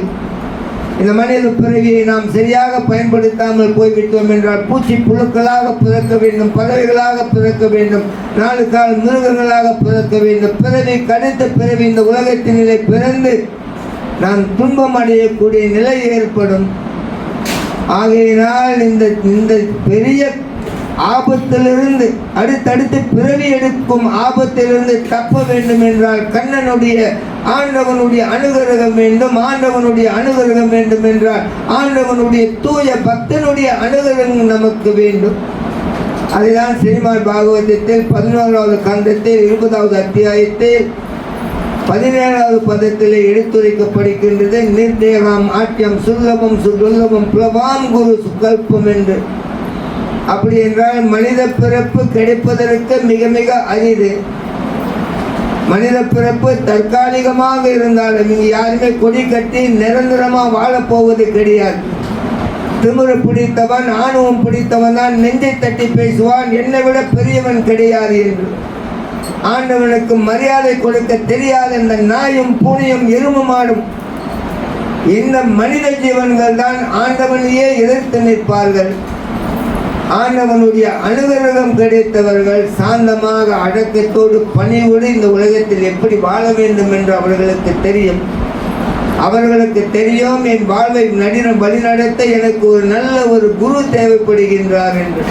இந்த மனித பிறவியை நாம் சரியாக பயன்படுத்தாமல் போய்விட்டோம் என்றால் பூச்சி புழுக்களாக பிறக்க வேண்டும், பறவைகளாக பிறக்க வேண்டும், 4 கால் மிருகங்களாக பிறக்க வேண்டும். பிறவி கடுத்த பிறவி இந்த உலகத்தினிலே பிறந்து நாம் துன்பம் அடையக்கூடிய நிலை ஏற்படும். ஆகையினால் இந்த பெரிய ஆபத்திலிருந்து அடுத்தடுத்து பிறவி எடுக்கும் ஆபத்திலிருந்து தப்ப வேண்டும் என்றால் கண்ணனுடைய ஆண்டவனுடைய அனுகிரகம் வேண்டும். ஆண்டவனுடைய அனுகிரகம் வேண்டும் என்றால் ஆண்டவனுடைய தூய பக்தனுடைய அனுகிரகம் நமக்கு வேண்டும். அதுதான் ஸ்ரீமத் பாகவதத்தில் 11வது கந்தத்தில் 20வது அத்தியாயத்தில் 17வது பதத்திலே எடுத்துரைக்கப்படுகின்றது. நிர்தேகம் ஆட்யம் சுல்லபம் சுதுல்லபம் பிளவாம் குரு சுகல்பம் என்று. அப்படி என்றால் மனித பிறப்பு கிடைப்பதற்கு மிக மிக அரிது. மனித பிறப்பு தற்காலிகமாக இருந்தாலும் இங்கு யாருமே கொடி கட்டி நிரந்தரமாக வாழப்போவது கிடையாது. திமிரு பிடித்தவன் ஆணவம் பிடித்தவன் தான் நெஞ்சை தட்டி பேசுவான், என்னை விட பெரியவன் கிடையாது என்று. ஆண்டவனுக்கு மரியாதை கொடுக்க தெரியாத இந்த நாயும் பூனையும் எருமமாடும் இந்த மனித ஜீவன்கள் தான் ஆண்டவனையே எதிர்த்து நிற்பார்கள். ஆண்டவனுடைய அனுகிரகம் கிடைத்தவர்கள் சாந்தமாக அடக்கத்தோடு பணிவோடு இந்த உலகத்தில் எப்படி வாழ வேண்டும் என்று அவர்களுக்கு தெரியும். அவர்களுக்கு தெரியும், என் வாழ்வை வழிநடத்த எனக்கு ஒரு நல்ல ஒரு குரு தேவைப்படுகின்றார் என்று.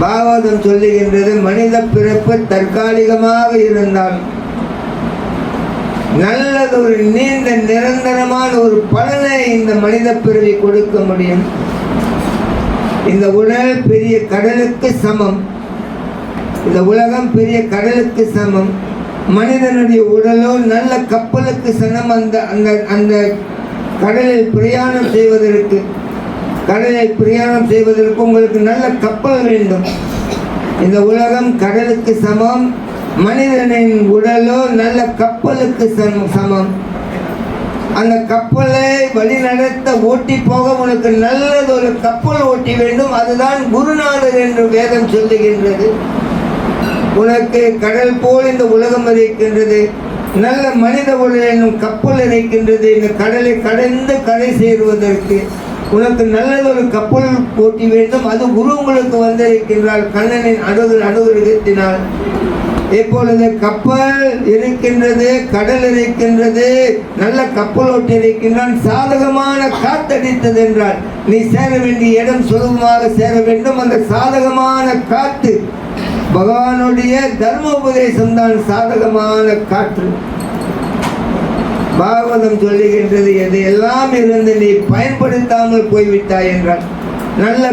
பாகவதம் சொல்லுகின்றது, மனித பிறப்பு தற்காலிகமாக இருந்தால் நல்லது ஒரு நீண்ட நிரந்தரமான ஒரு பலனை இந்த மனித பிறவி கொடுக்க முடியும். இந்த உடல் பெரிய கடலுக்கு சமம், இந்த உலகம் பெரிய கடலுக்கு சமம். மனிதனுடைய உடலோ நல்ல கப்பலுக்கு சமம். அந்த அந்த அந்த கடலில் பிரயாணம் செய்வதற்கு உங்களுக்கு நல்ல கப்பல் வேண்டும். இந்த உலகம் கடலுக்கு சமம், மனிதனின் உடலோ நல்ல கப்பலுக்கு சமம். அந்த கப்பலை வழிநடத்த ஓட்டி போக உனக்கு நல்லதொரு கப்பல் ஓட்டி வேண்டும். அதுதான் குருநாதர் என்று வேதம் சொல்லுகின்றது. உனக்கு கடல் போல் இந்த உலகம் இருக்கின்றது, நல்ல மனித உடல் என்னும் கப்பல் இருக்கின்றது. இந்த கடலை கடந்து கரை சேருவதற்கு உனக்கு நல்லதொரு கப்பல் ஓட்டி வேண்டும். அது குரு உங்களுக்கு வந்திருக்கின்றால் கண்ணனின் அனுகிரகத்தினால். இப்பொழுது கப்பல் இருக்கின்றது, கடல் இருக்கின்றது, நல்ல கப்பல் ஓட்டி இருக்கின்றான். சாதகமான காத்தடித்தது என்றால் நீ சேர வேண்டிய இடம் சுலபமாக சேர வேண்டும். அந்த சாதகமான காத்து பகவானுடைய தர்மோபதேசம் தான் சாதகமான காற்று. பாகவதம் சொல்லுகின்றது, எதையெல்லாம் இருந்து நீ பயன்படுத்தாமல் போய்விட்டாய் என்றால் நல்ல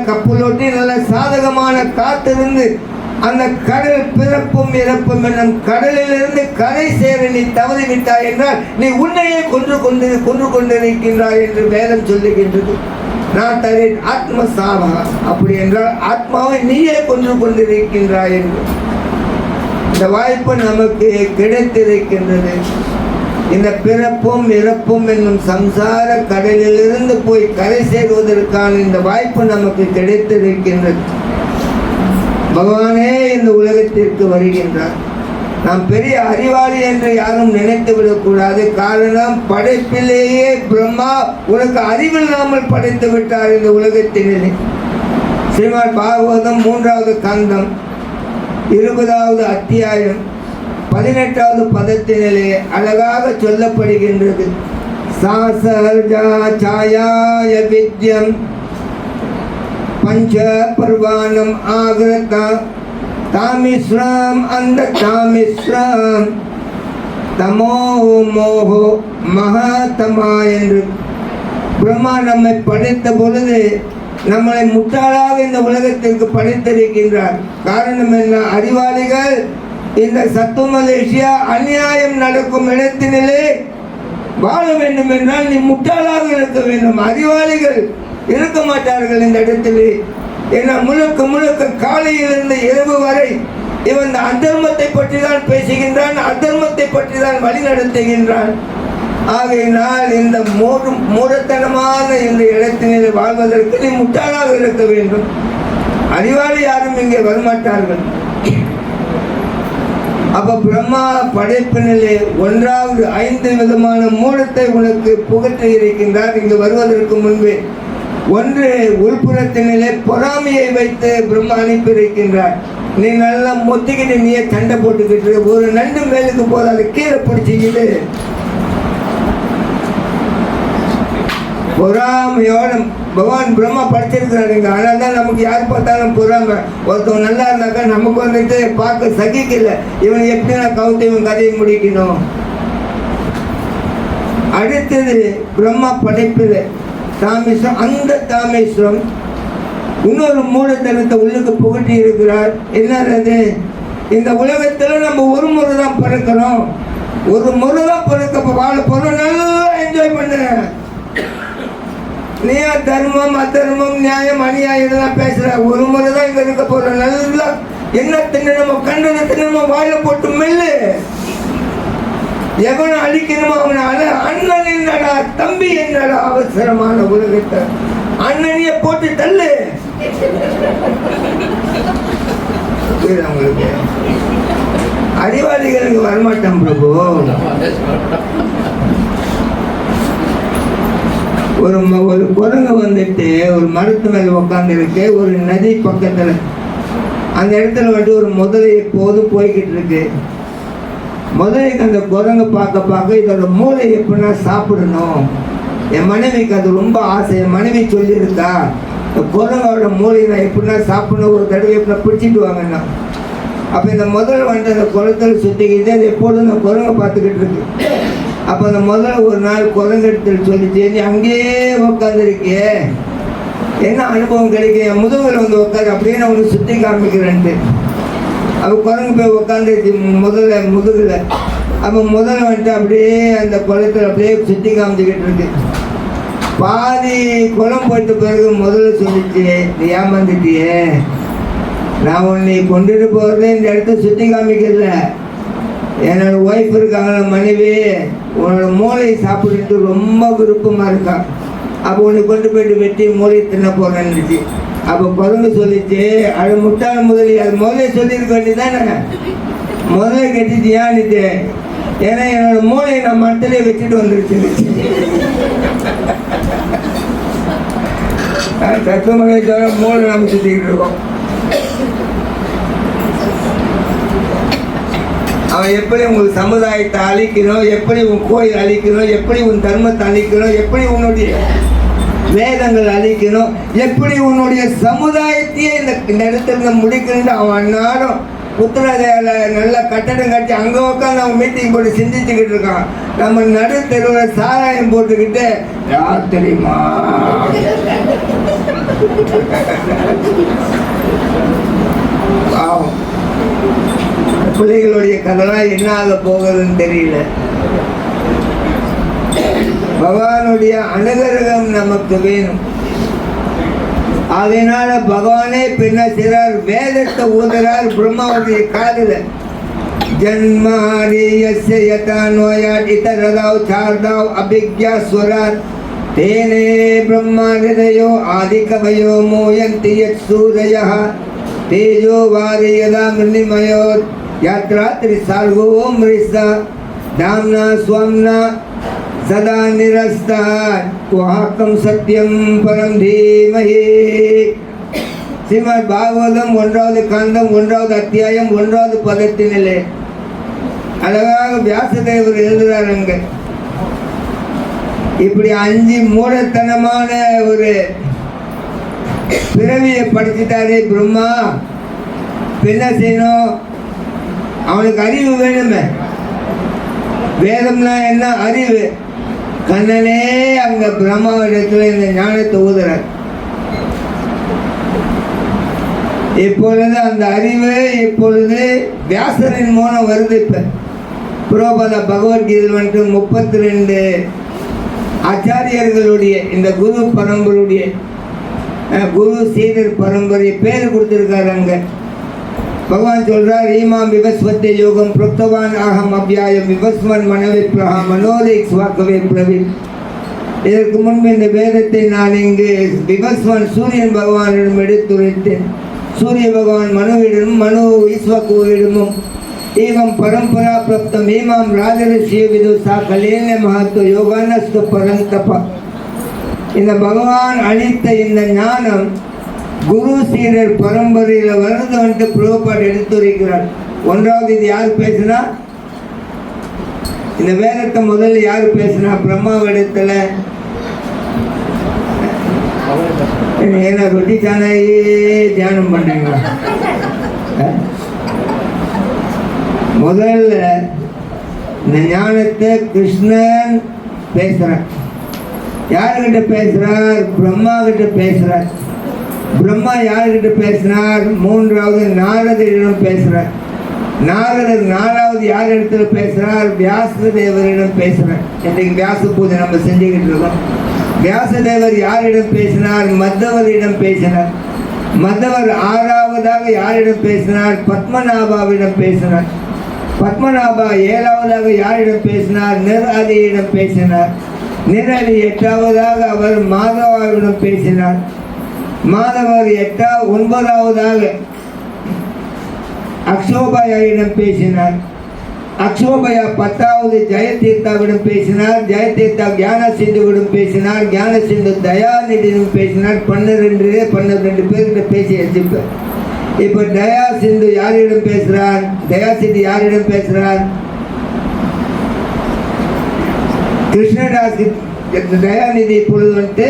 கப்பலோட்டி நல்ல சாதகமான காத்திருந்து அந்த கடல் பிறப்பும் இறப்பும் என்னும் கடலிலிருந்து கரை சேர நீ தவறிவிட்டாய் என்றால் நீ உன்னையே கொன்று கொண்டிருக்கின்றாய் என்று வேதம் சொல்லுகின்றது. நான் தரேன் ஆத்ம சாவா, அப்படி என்றால் ஆத்மாவை நீயே கொன்று கொண்டிருக்கின்றாய் என்று. இந்த வாய்ப்பு நமக்கு கிடைத்திருக்கின்றது. இந்த பிறப்பும் இறப்பும் என்னும் சம்சார கடலிலிருந்து போய் கரை சேருவதற்கான இந்த வாய்ப்பு நமக்கு கிடைத்திருக்கின்றது. பகவானே இந்த உலகத்திற்கு வருகின்றார். நாம் பெரிய அறிவாளி என்று யாரும் நினைத்து விடக்கூடாது. காரணம், படைப்பிலேயே பிரம்மா உனக்கு அறிவில்லாமல் படைத்து விட்டார் இந்த உலகத்திலே. ஸ்ரீமத் பாகவதம் 3வது காண்டம் 20வது அத்தியாயம் 18வது பதத்தினிலே அழகாக சொல்லப்படுகின்றது. சாசர்ஜா சாயாய வித்யம் பஞ்ச பர்வானம் ஆகிரதா தாமிஸ்ரம் அந்த தாமிஸ்ரம் தமோ மோகோ மகாதமா என்று பிரம்மா நம்மை படைத்த பொழுது நம்மளை முட்டாளாக இந்த உலகத்திற்கு படைத்திருக்கின்றார். காரணம் என்ன? அறிவாளிகள் இந்த சத்து மலேசியா அநியாயம் நடக்கும் இடத்தினிலே வாழ வேண்டும் என்றால் நீ முட்டாளாக இருக்க வேண்டும். அறிவாளிகள் இருக்க மாட்டார்கள் இந்த இடத்திலே. ஏன்னா முழுக்க காலையிலிருந்து இரவு வரை இவன் அதர்மத்தை பற்றி தான் பேசுகின்றான், அதர்மத்தை பற்றி தான் வழி நடத்துகின்றான். ஆகையினால் இந்த மூடத்தனமான இந்த இடத்தினிலே வாழ்வதற்கு நீ முட்டாளாக இருக்க வேண்டும். அறிவாளி யாரும் இங்கே வரமாட்டார்கள். அப்ப பிரம்மா படைப்பினிலே 1வது 5 விதமான மூலத்தை உனக்கு புகற்றி இருக்கின்றார். இங்கு வருவதற்கு முன்பே ஒன்று உள்புறத்தினிலே பொறாமையை வைத்து பிரம்மா அனுப்பியிருக்கின்றார். நீ நல்லா மொத்திக்கிட்டு நீயே சண்டை போட்டுக்கிட்டு ஒரு நண்டு மேலுக்கு போது அதை கீழே பிடிச்சிக்கிட்டு பொறாமையோட பகவான் பிரம்மா படிச்சிருக்கிறாருங்க. அதனால தான் நமக்கு யார் பார்த்தாலும் பொறாமை. ஒருத்தவங்க நல்லா இருந்தாக்கா நமக்கு வந்துட்டு பார்க்க சகிக்கல, இவன் எப்படி நான் கவுத்து இவன் கதையை முடிக்கணும். அடுத்தது பிரம்மா படைப்பில் தாமேஸ்வரம், அந்த தாமேஸ்வரம் இன்னொரு மூலத்தனத்தை உள்ளுக்கு புகட்டி இருக்கிறார். என்னது? இந்த உலகத்தில் நம்ம ஒரு முறை தான் பிறக்கிறோம், ஒரு முறை தான் பிறக்க வாழ போறோம், நல்லா என்ஜாய் பண்ண. நீ தர்மம் அதர்மம் நியாயம் அநியாயம் தான் பேசுற. ஒரு முறை தான் இங்க இருக்க போறோம், நல்லா என்ன தின்னமோ கண்டன தின்னமோ வாயில போட்டு மெல்லு. எவனை அழிக்கணுமோ அவனை அண்ணன் என்னடா தம்பி என்னடா அவசரமான உலகத்தை அண்ணனைய போட்டு தள்ளு. புரியுது உங்களுக்கு? அறிவாளிகளுக்கு வரமாட்டோம் பிரபு. ஒரு குரங்கு வந்துட்டு ஒரு மரத்து மேலே உட்காந்துருக்கு, ஒரு நதி பக்கத்தில். அந்த இடத்துல வந்துட்டு ஒரு முதலை எப்போதும் போய்கிட்டு இருக்கு. முதலைக்கு அந்த குரங்கு பார்க்க இதோட மூளை எப்படின்னா சாப்பிடணும். என் மனைவிக்கு அது ரொம்ப ஆசை. என் மனைவி சொல்லியிருக்கா, குரங்கோட மூளை நான் எப்படின்னா சாப்பிடணும், ஒரு தடவை எப்படின்னா பிடிச்சிட்டு வாங்கன்னா. அப்போ இந்த முதல் வந்துட்டு அந்த குளத்தில் சுற்றிக்கிட்டு அது எப்போதும் அந்த குரங்கை பார்த்துக்கிட்டு இருக்கு. அப்போ அந்த முதல்ல ஒரு நாள் குரங்கெடுத்து சொல்லிச்சு, நீ அங்கேயே உட்காந்துருக்கியே, என்ன அனுபவம் கிடைக்கும், என் முதுகில் வந்து உட்காந்து அப்படியே நான் ஒன்று சுற்றி காமிக்கிறேன்ட்டு. அப்போ குரங்கு போய் உட்காந்துருச்சு முதல்ல முதுகில். அப்போ முதல்ல வந்துட்டு அப்படியே அந்த குளத்தில் அப்படியே சுற்றி காமிச்சிக்கிட்டு இருக்கு. பாதி குளம் போயிட்ட பிறகு முதல்ல சொல்லிச்சு, நீ ஏமாந்துட்டியே, நான் உன்னை கொண்டுட்டு போகிறதே இந்த இடத்த சுற்றி காமிக்கல, என்னோட ஒய்ஃப் இருக்காங்கள மனைவி, உன்னோட மூளையை சாப்பிட்டுட்டு ரொம்ப விருப்பமாக இருக்கா, அப்போ உன்னை கொண்டு போயிட்டு வெட்டி மூளையை தின்ன போகிறேன்னுச்சு. அப்போ குரங்கு சொல்லிச்சு, அது முட்டாள் முதலி, அது முதலே சொல்லியிருக்க வேண்டியதானே, முதல்ல கட்டிச்சியான்னுட்டு, ஏன்னா என்னோட மூளையை நான் மரத்திலே வச்சுட்டு வந்துருச்சு. தத்துவமலை தவிர மூளை நம்ம சுற்றிக்கிட்டு இருக்கோம். அவன் எப்படி உங்கள் சமுதாயத்தை அழிக்கணும், எப்படி உன் கோயில் அழிக்கணும், எப்படி உன் தர்மத்தை அழிக்கணும், எப்படி உன்னுடைய வேதங்கள் அழிக்கணும், எப்படி உன்னுடைய சமுதாயத்தையே இந்த இடத்துல முடிக்கணும்னு அவன் அன்னாடும் உத்தரதேல நல்ல கட்டடம் கட்டி அங்கே உட்காந்து அவன் மீட்டிங் போட்டு சிந்திச்சுக்கிட்டு இருக்கான். நம்ம நடு தெருவில் சாராயம் போட்டுக்கிட்டு யார் தெரியுமா பாவம் பிள்ளைகளுடைய கதைலாம் என்ன ஆக போகுதுன்னு தெரியல. பகவானுடைய அனுகிரகம் நமக்கு வேணும். அதனால பகவானே பின்ன செய்றார், வேதத்தை ஊதுறார் பிரம்மாவுடைய காதுல. ஜன்மாரி யஸ்ய யதா நோயாட் இதரதாவ் சார்தாவ் அபிக்யா ஸ்வரார் தேனே பிரம்மா ஹிருதயோ ஆதிகவயோ மூயந்தி யத் சூரயः தேஜோ வாரி யதா மிருணிமயோ யாத்ராத்ரி சார்கோ மிருஷா தாம்னா ஸ்வம்னா சதா நிரஸ்தாத் குஹாக்கம் சத்யம் பரம் தீமஹி. ஸ்ரீமத் பாகவதம் 1வது காண்டம் 1வது அத்தியாயம் 1வது பதத்தினிலே அழகாக வியாசதேவர் எழுதுகிறார். அங்க இப்படி 5 மூடத்தனமான ஒரு பிறவியை படிச்சுட்டாரே பிரம்மா, என்ன செய்யணும், அவனுக்கு அறிவு வேணுமே. வேதம்னா என்ன, அறிவு. கண்ணனே அங்க பிரம்மாவிடத்துல இந்த ஞானத்தை ஊதுறார். இப்பொழுது அந்த அறிவு இப்பொழுது வியாசரின் மூலம் வருது. இப்ப புரோபத பகவத்கீதையில் வந்துட்டு 32 ஆச்சாரியர்களுடைய இந்த குரு பரம்பருடைய குரு சீடர் பரம்பரை பேர் கொடுத்திருக்காரு. அங்க பகவான் சொல்றார், ஈமாம் விவஸ்வத்தை யோகம் புரோக்தவான் ஆகம் அபியாயம் விவஸ்வன் மனவிப்ரஹா மனோதை ஸ்வாக்கவே பிரவி. இதற்கு முன்பு இந்த வேதத்தை நான் இங்கு விவஸ்வன் சூரியன் பகவானிடம் எடுத்துரைத்தேன். சூரிய பகவான் மனுவிடமும் மனு ஈஸ்வகுவிடமும் ஏவம் பரம்பரா பிராப்தம் ஏமாம் ராஜரிஷிய விது சா கல்யாண மகத்துவ யோகானஸ்து பரந்தபா. இந்த பகவான் அளித்த இந்த ஞானம் குரு சீடர் பரம்பரையில் வருது வந்துட்டு புரோபாட் எடுத்துரைக்கிறார். 1வது இது யார் பேசுனா, இந்த வேதத்தை முதல்ல யார் பேசுனா, பிரம்மாவிடத்துல. ஏன்னா ரொட்டி சாணையே தியானம் பண்ணீங்களா? முதல்ல இந்த ஞானத்தை கிருஷ்ணன் பேசுறார். யாருக்கிட்ட பேசுறார்? பிரம்மா கிட்ட பேசுறார். பிரம்மா யாருக்கிட்ட பேசினார்? 3வது நாரதரிடம் பேசுறார். நாரதர் 4வது யார் இடத்துல பேசுறார்? வியாசதேவரிடம் பேசுறார். இன்றைக்கு வியாச பூஜை நம்ம செஞ்சுக்கிட்டு இருக்கோம். வியாசதேவர் யாரிடம் பேசினார்? மத்தவரிடம் பேசினார். மத்தவர் 6வதாக யாரிடம் பேசினார்? பத்மநாபாவிடம் பேசினார். பத்மநாபா 7வதாக யாரிடம் பேசினார்? நிரதியிடம் பேசினார். நிரதி 8வதாக அவர் மாதவாவிடம் பேசினார். மாதவர் 9வதாக அக்ஷோபயாவிடம் பேசினார். அக்ஷோபயா 10வது ஜெயதீர்த்தாவிடம் பேசினார். ஜெயதீர்த்தா ஞான சிந்துவிடம் பேசினார். ஞான சிந்து தயாநிதியிடம் பேசினார். 12 பேர்கிட்ட பேசி வச்சுப்பார். இப்போ தயா சிந்து யாரிடம் பேசுகிறார்? தயா சிந்து யாரிடம் பேசுகிறார்? கிருஷ்ணதாஸ். தயாநிதி இப்பொழுது வந்துட்டு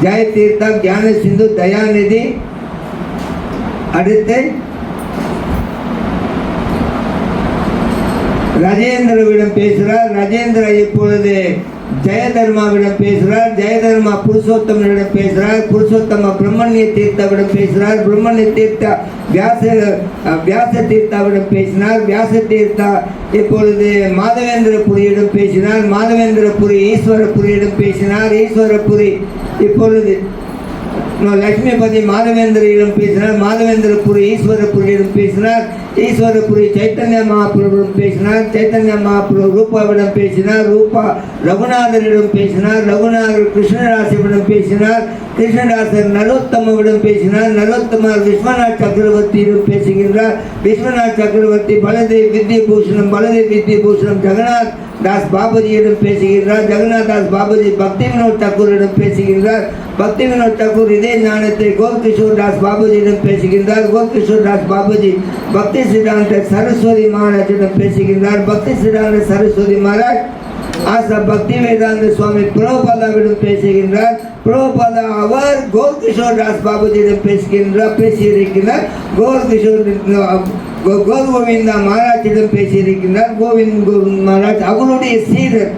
ஜெயதீர்த்தா, ஞான சிந்து, தயாநிதி, அடுத்து ராஜேந்திரவிடம் பேசுகிறார். ராஜேந்திர இப்பொழுது ஜெயதர்மாவிடம் பேசுகிறார். ஜெயதர்மா புருஷோத்தமனிடம் பேசுகிறார். புருஷோத்தம பிரம்மண்ய தீர்த்தாவிடம் பேசுகிறார். பிரம்மண்ய தீர்த்தா வியாச தீர்த்தாவிடம் பேசினார். வியாச தீர்த்தா இப்பொழுது மாதவேந்திரபுரியிடம் பேசினார். மாதவேந்திரபுரி ஈஸ்வரபுரியிடம் பேசினார். ஈஸ்வரபுரி இப்பொழுது லட்சுமிபதி மாதவேந்திரியிடம் பேசினார். மாதவேந்திரபுரி ஈஸ்வரபுரியிடம் பேசினார். ஈஸ்வரபுரி சைத்தன்ய மகாபிரபுவிடம் பேசினார். சைத்தன்ய மகாபிரபு ரூபாவிடம் பேசினார். ரூபா ரகுநாதரிடம் பேசினார். ரகுநாதர் கிருஷ்ணராசியிடம் பேசினார். கிருஷ்ணதாசர் நரோத்தமவிடம் பேசினார். நரோத்தமர் விஸ்வநாத் சக்கரவர்த்தியிடம் பேசுகின்றார். விஸ்வநாத் சக்கரவர்த்தி பலதேவ் வித்யபூஷணம் ஜெகநாத் தாஸ் பாபுஜியிடம் பேசுகின்றார். ஜெகநாத் தாஸ் பாபுஜி பக்தி வினோத் தாக்கூரிடம் பேசுகின்றார். பக்தி வினோத் தாக்கூர் இதே ஞானத்தை கோகிஷோர் தாஸ் பாபுஜியிடம் பேசுகின்றார். கோகிஷோர் தாஸ் பாபுஜி பக்தி சித்தாந்த சரஸ்வதி மகாராஜிடம் பேசுகின்றார். பக்தி சித்தாந்த சரஸ்வதி மகாராஜ் ஆசா பக்தி வேதாந்த சுவாமி பிரபுபாதாவிடம் பேசுகின்றார். பிரபுபாதா அவர் கோகிஷோர் தாஸ் பாபுஜியிடம் பேசியிருக்கிறார். கோவிந்தா மகாராஜிடம் பேசியிருக்கிறார். கோவிந்த் மகாராஜ் அவருடைய சீடர்.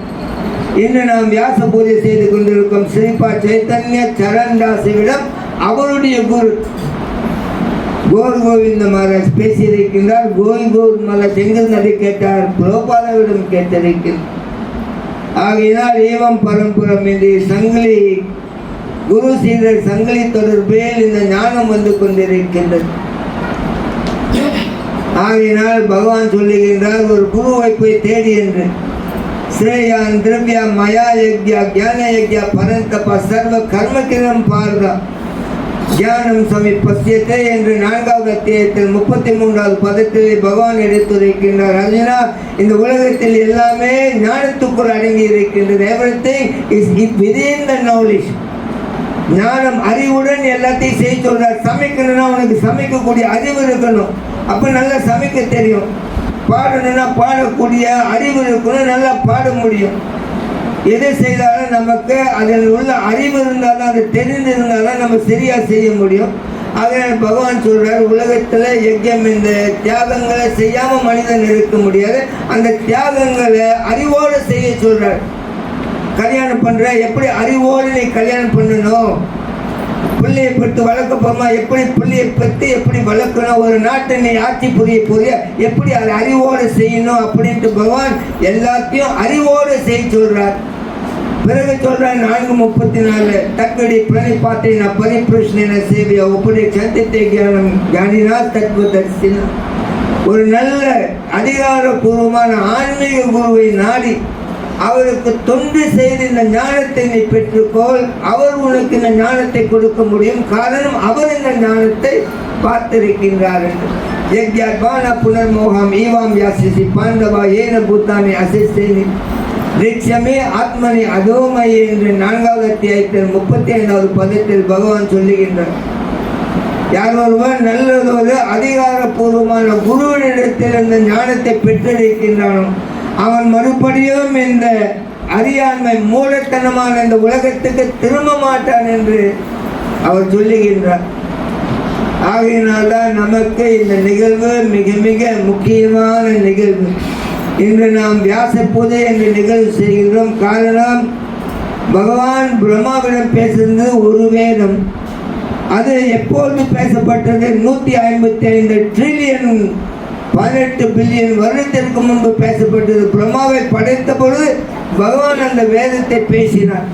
இன்று நாம் வியாச பூஜை செய்து கொண்டிருக்கும் ஸ்ரீபா சைத்தன்ய சரண்தாசிவிடம் அவருடைய குரு கோவிந்த மகாராஜ் பேசியிருக்கின்றார். கோர் மகாராஜ் எங்கிருந்து கேட்டார்? பிரபுபாதாவிடம் கேட்டிருக்கிறார். ஆகையினால் ஏவம் பரம்புரம் என்று சங்கிலி குரு சீடர் சங்கிலி தொடர்பில் இந்த ஞானம் வந்து கொண்டிருக்கின்றது. ஆகையினால் பகவான் சொல்லுகின்றார், ஒரு குருவை போய் தேடி என்று. ஸ்ரேயான் திரவியா மயா யக்யா ஞான யக்யா பரந்தப சர்வ கர்மகிரம் பார்வா ஞானம் சமீபஸ்யத்தை என்று 4வது அத்தியாயத்தில் 33வது பதத்தில் பகவான் எடுத்துரைக்கின்றார். அர்ஜுனா, இந்த உலகத்தில் எல்லாமே ஞானத்துக்குள் அடங்கி இருக்கின்றது. Everything is within the knowledge. ஞானம் அறிவுடன் எல்லாத்தையும் செய்ய சொல்றார். சமைக்கணும்னா உனக்கு சமைக்கக்கூடிய அறிவு இருக்கணும். அப்போ நல்லா சமைக்க தெரியும். பாடணும்னா பாடக்கூடிய அறிவு இருக்கணும். நல்லா பாட முடியும். எதை செய்தாலும் நமக்கு அதில் உள்ள அறிவு இருந்தாலும் அது தெரிந்திருந்தாலும் நம்ம சரியாக செய்ய முடியும். அதனால் பகவான் சொல்கிறார், உலகத்தில் யஜ்யம் இந்த தியாகங்களை செய்யாமல் மனிதன் இருக்க முடியாது. அந்த தியாகங்களை அறிவோடு செய்ய சொல்கிறார். கல்யாணம் பண்ணுற எப்படி அறிவோடு நீ கல்யாணம் பண்ணணும். பிள்ளையை பெற்று வளர்க்க போமா, எப்படி பிள்ளையை பெற்று எப்படி வளர்க்கணும். ஒரு நாட்டை நீ ஆட்சி புரிய எப்படி அதை அறிவோடு செய்யணும் அப்படின்ட்டு பகவான் எல்லாத்தையும் அறிவோடு செய்ய சொல்கிறார். பிறகு சொல்கிறார் 4:34 தக்கடி பிரணிபாத்தின பரிபிரஷ்ன சேவையா உப்படி சந்தித்த ஞானம் ஞானினா தத்துவ தரிசனம். ஒரு நல்ல அதிகாரபூர்வமான ஆன்மீக குருவை நாடி அவருக்கு தொண்டு செய்து இந்த ஞானத்தை நீ பெற்றுக்கோள். அவர் உனக்கு இந்த ஞானத்தை கொடுக்க முடியும். காரணம் அவர் இந்த ஞானத்தை பார்த்திருக்கின்றார் என்று. யக்ஞாத்மான புனர்மோகம் ஈவாம் யாசிசி பாண்டவா ஏன பூத்தானி அசிஸ்தேனி ரிக்ஷமே ஆத்மனி அதோமயி என்று 4வது அத்தியாயத்தில் 35வது பதத்தில் பகவான் சொல்லுகின்றார். யார் ஒருவர் நல்லதொரு அதிகாரபூர்வமான குருவினிடத்தில் இந்த ஞானத்தை பெற்றிருக்கின்றானோ அவன் மறுபடியும் இந்த அறியாண்மை மூலத்தனமான இந்த உலகத்துக்கு திரும்ப மாட்டான் என்று அவர் சொல்லுகின்றார். ஆகையினால்தான் நமக்கு இந்த நிகழ்வு மிக மிக முக்கியமான நிகழ்வு. இன்று நாம் வியாச பூஜை என்ற நிகழ்வு செய்கின்றோம். காரணம், பகவான் பிரம்மாவிடம் பேசுகிறது ஒரு வேதம். அது எப்போது பேசப்பட்டது? 155 ட்ரில்லியன் 18 பில்லியன் வருடத்திற்கு முன்பு பேசப்பட்டது. பிரம்மாவை படைத்த பொழுது பகவான் அந்த வேதத்தை பேசினார்.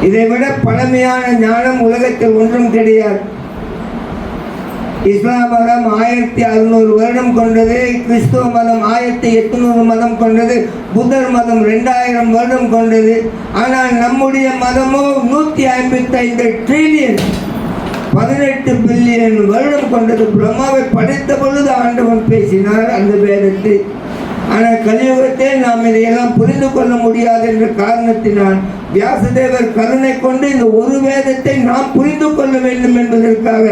இதைவிட பழமையான ஞானம் உலகத்தில் ஒன்றும் கிடையாது. இஸ்லாம் மதம் 1600 வருடம் கொண்டது. கிறிஸ்துவ மதம் 1800 மதம் கொண்டது. புத்தர் மதம் 2000 வருடம் கொண்டது. ஆனால் நம்முடைய மதமோ 155 ட்ரில்லியன் 18 பில்லியன் வந்தது. பிரம்மாவை படைத்த பொழுது ஆண்டவன் பேசினார் அந்த வேதத்தை. ஆனால் கலியுகத்தில் நாம் இதையெல்லாம் புரிந்து கொள்ள முடியாது என்ற காரணத்தினால் வியாசதேவர் கருணை கொண்டு இந்த ஒரு வேதத்தை நாம் புரிந்து கொள்ள வேண்டும் என்பதற்காக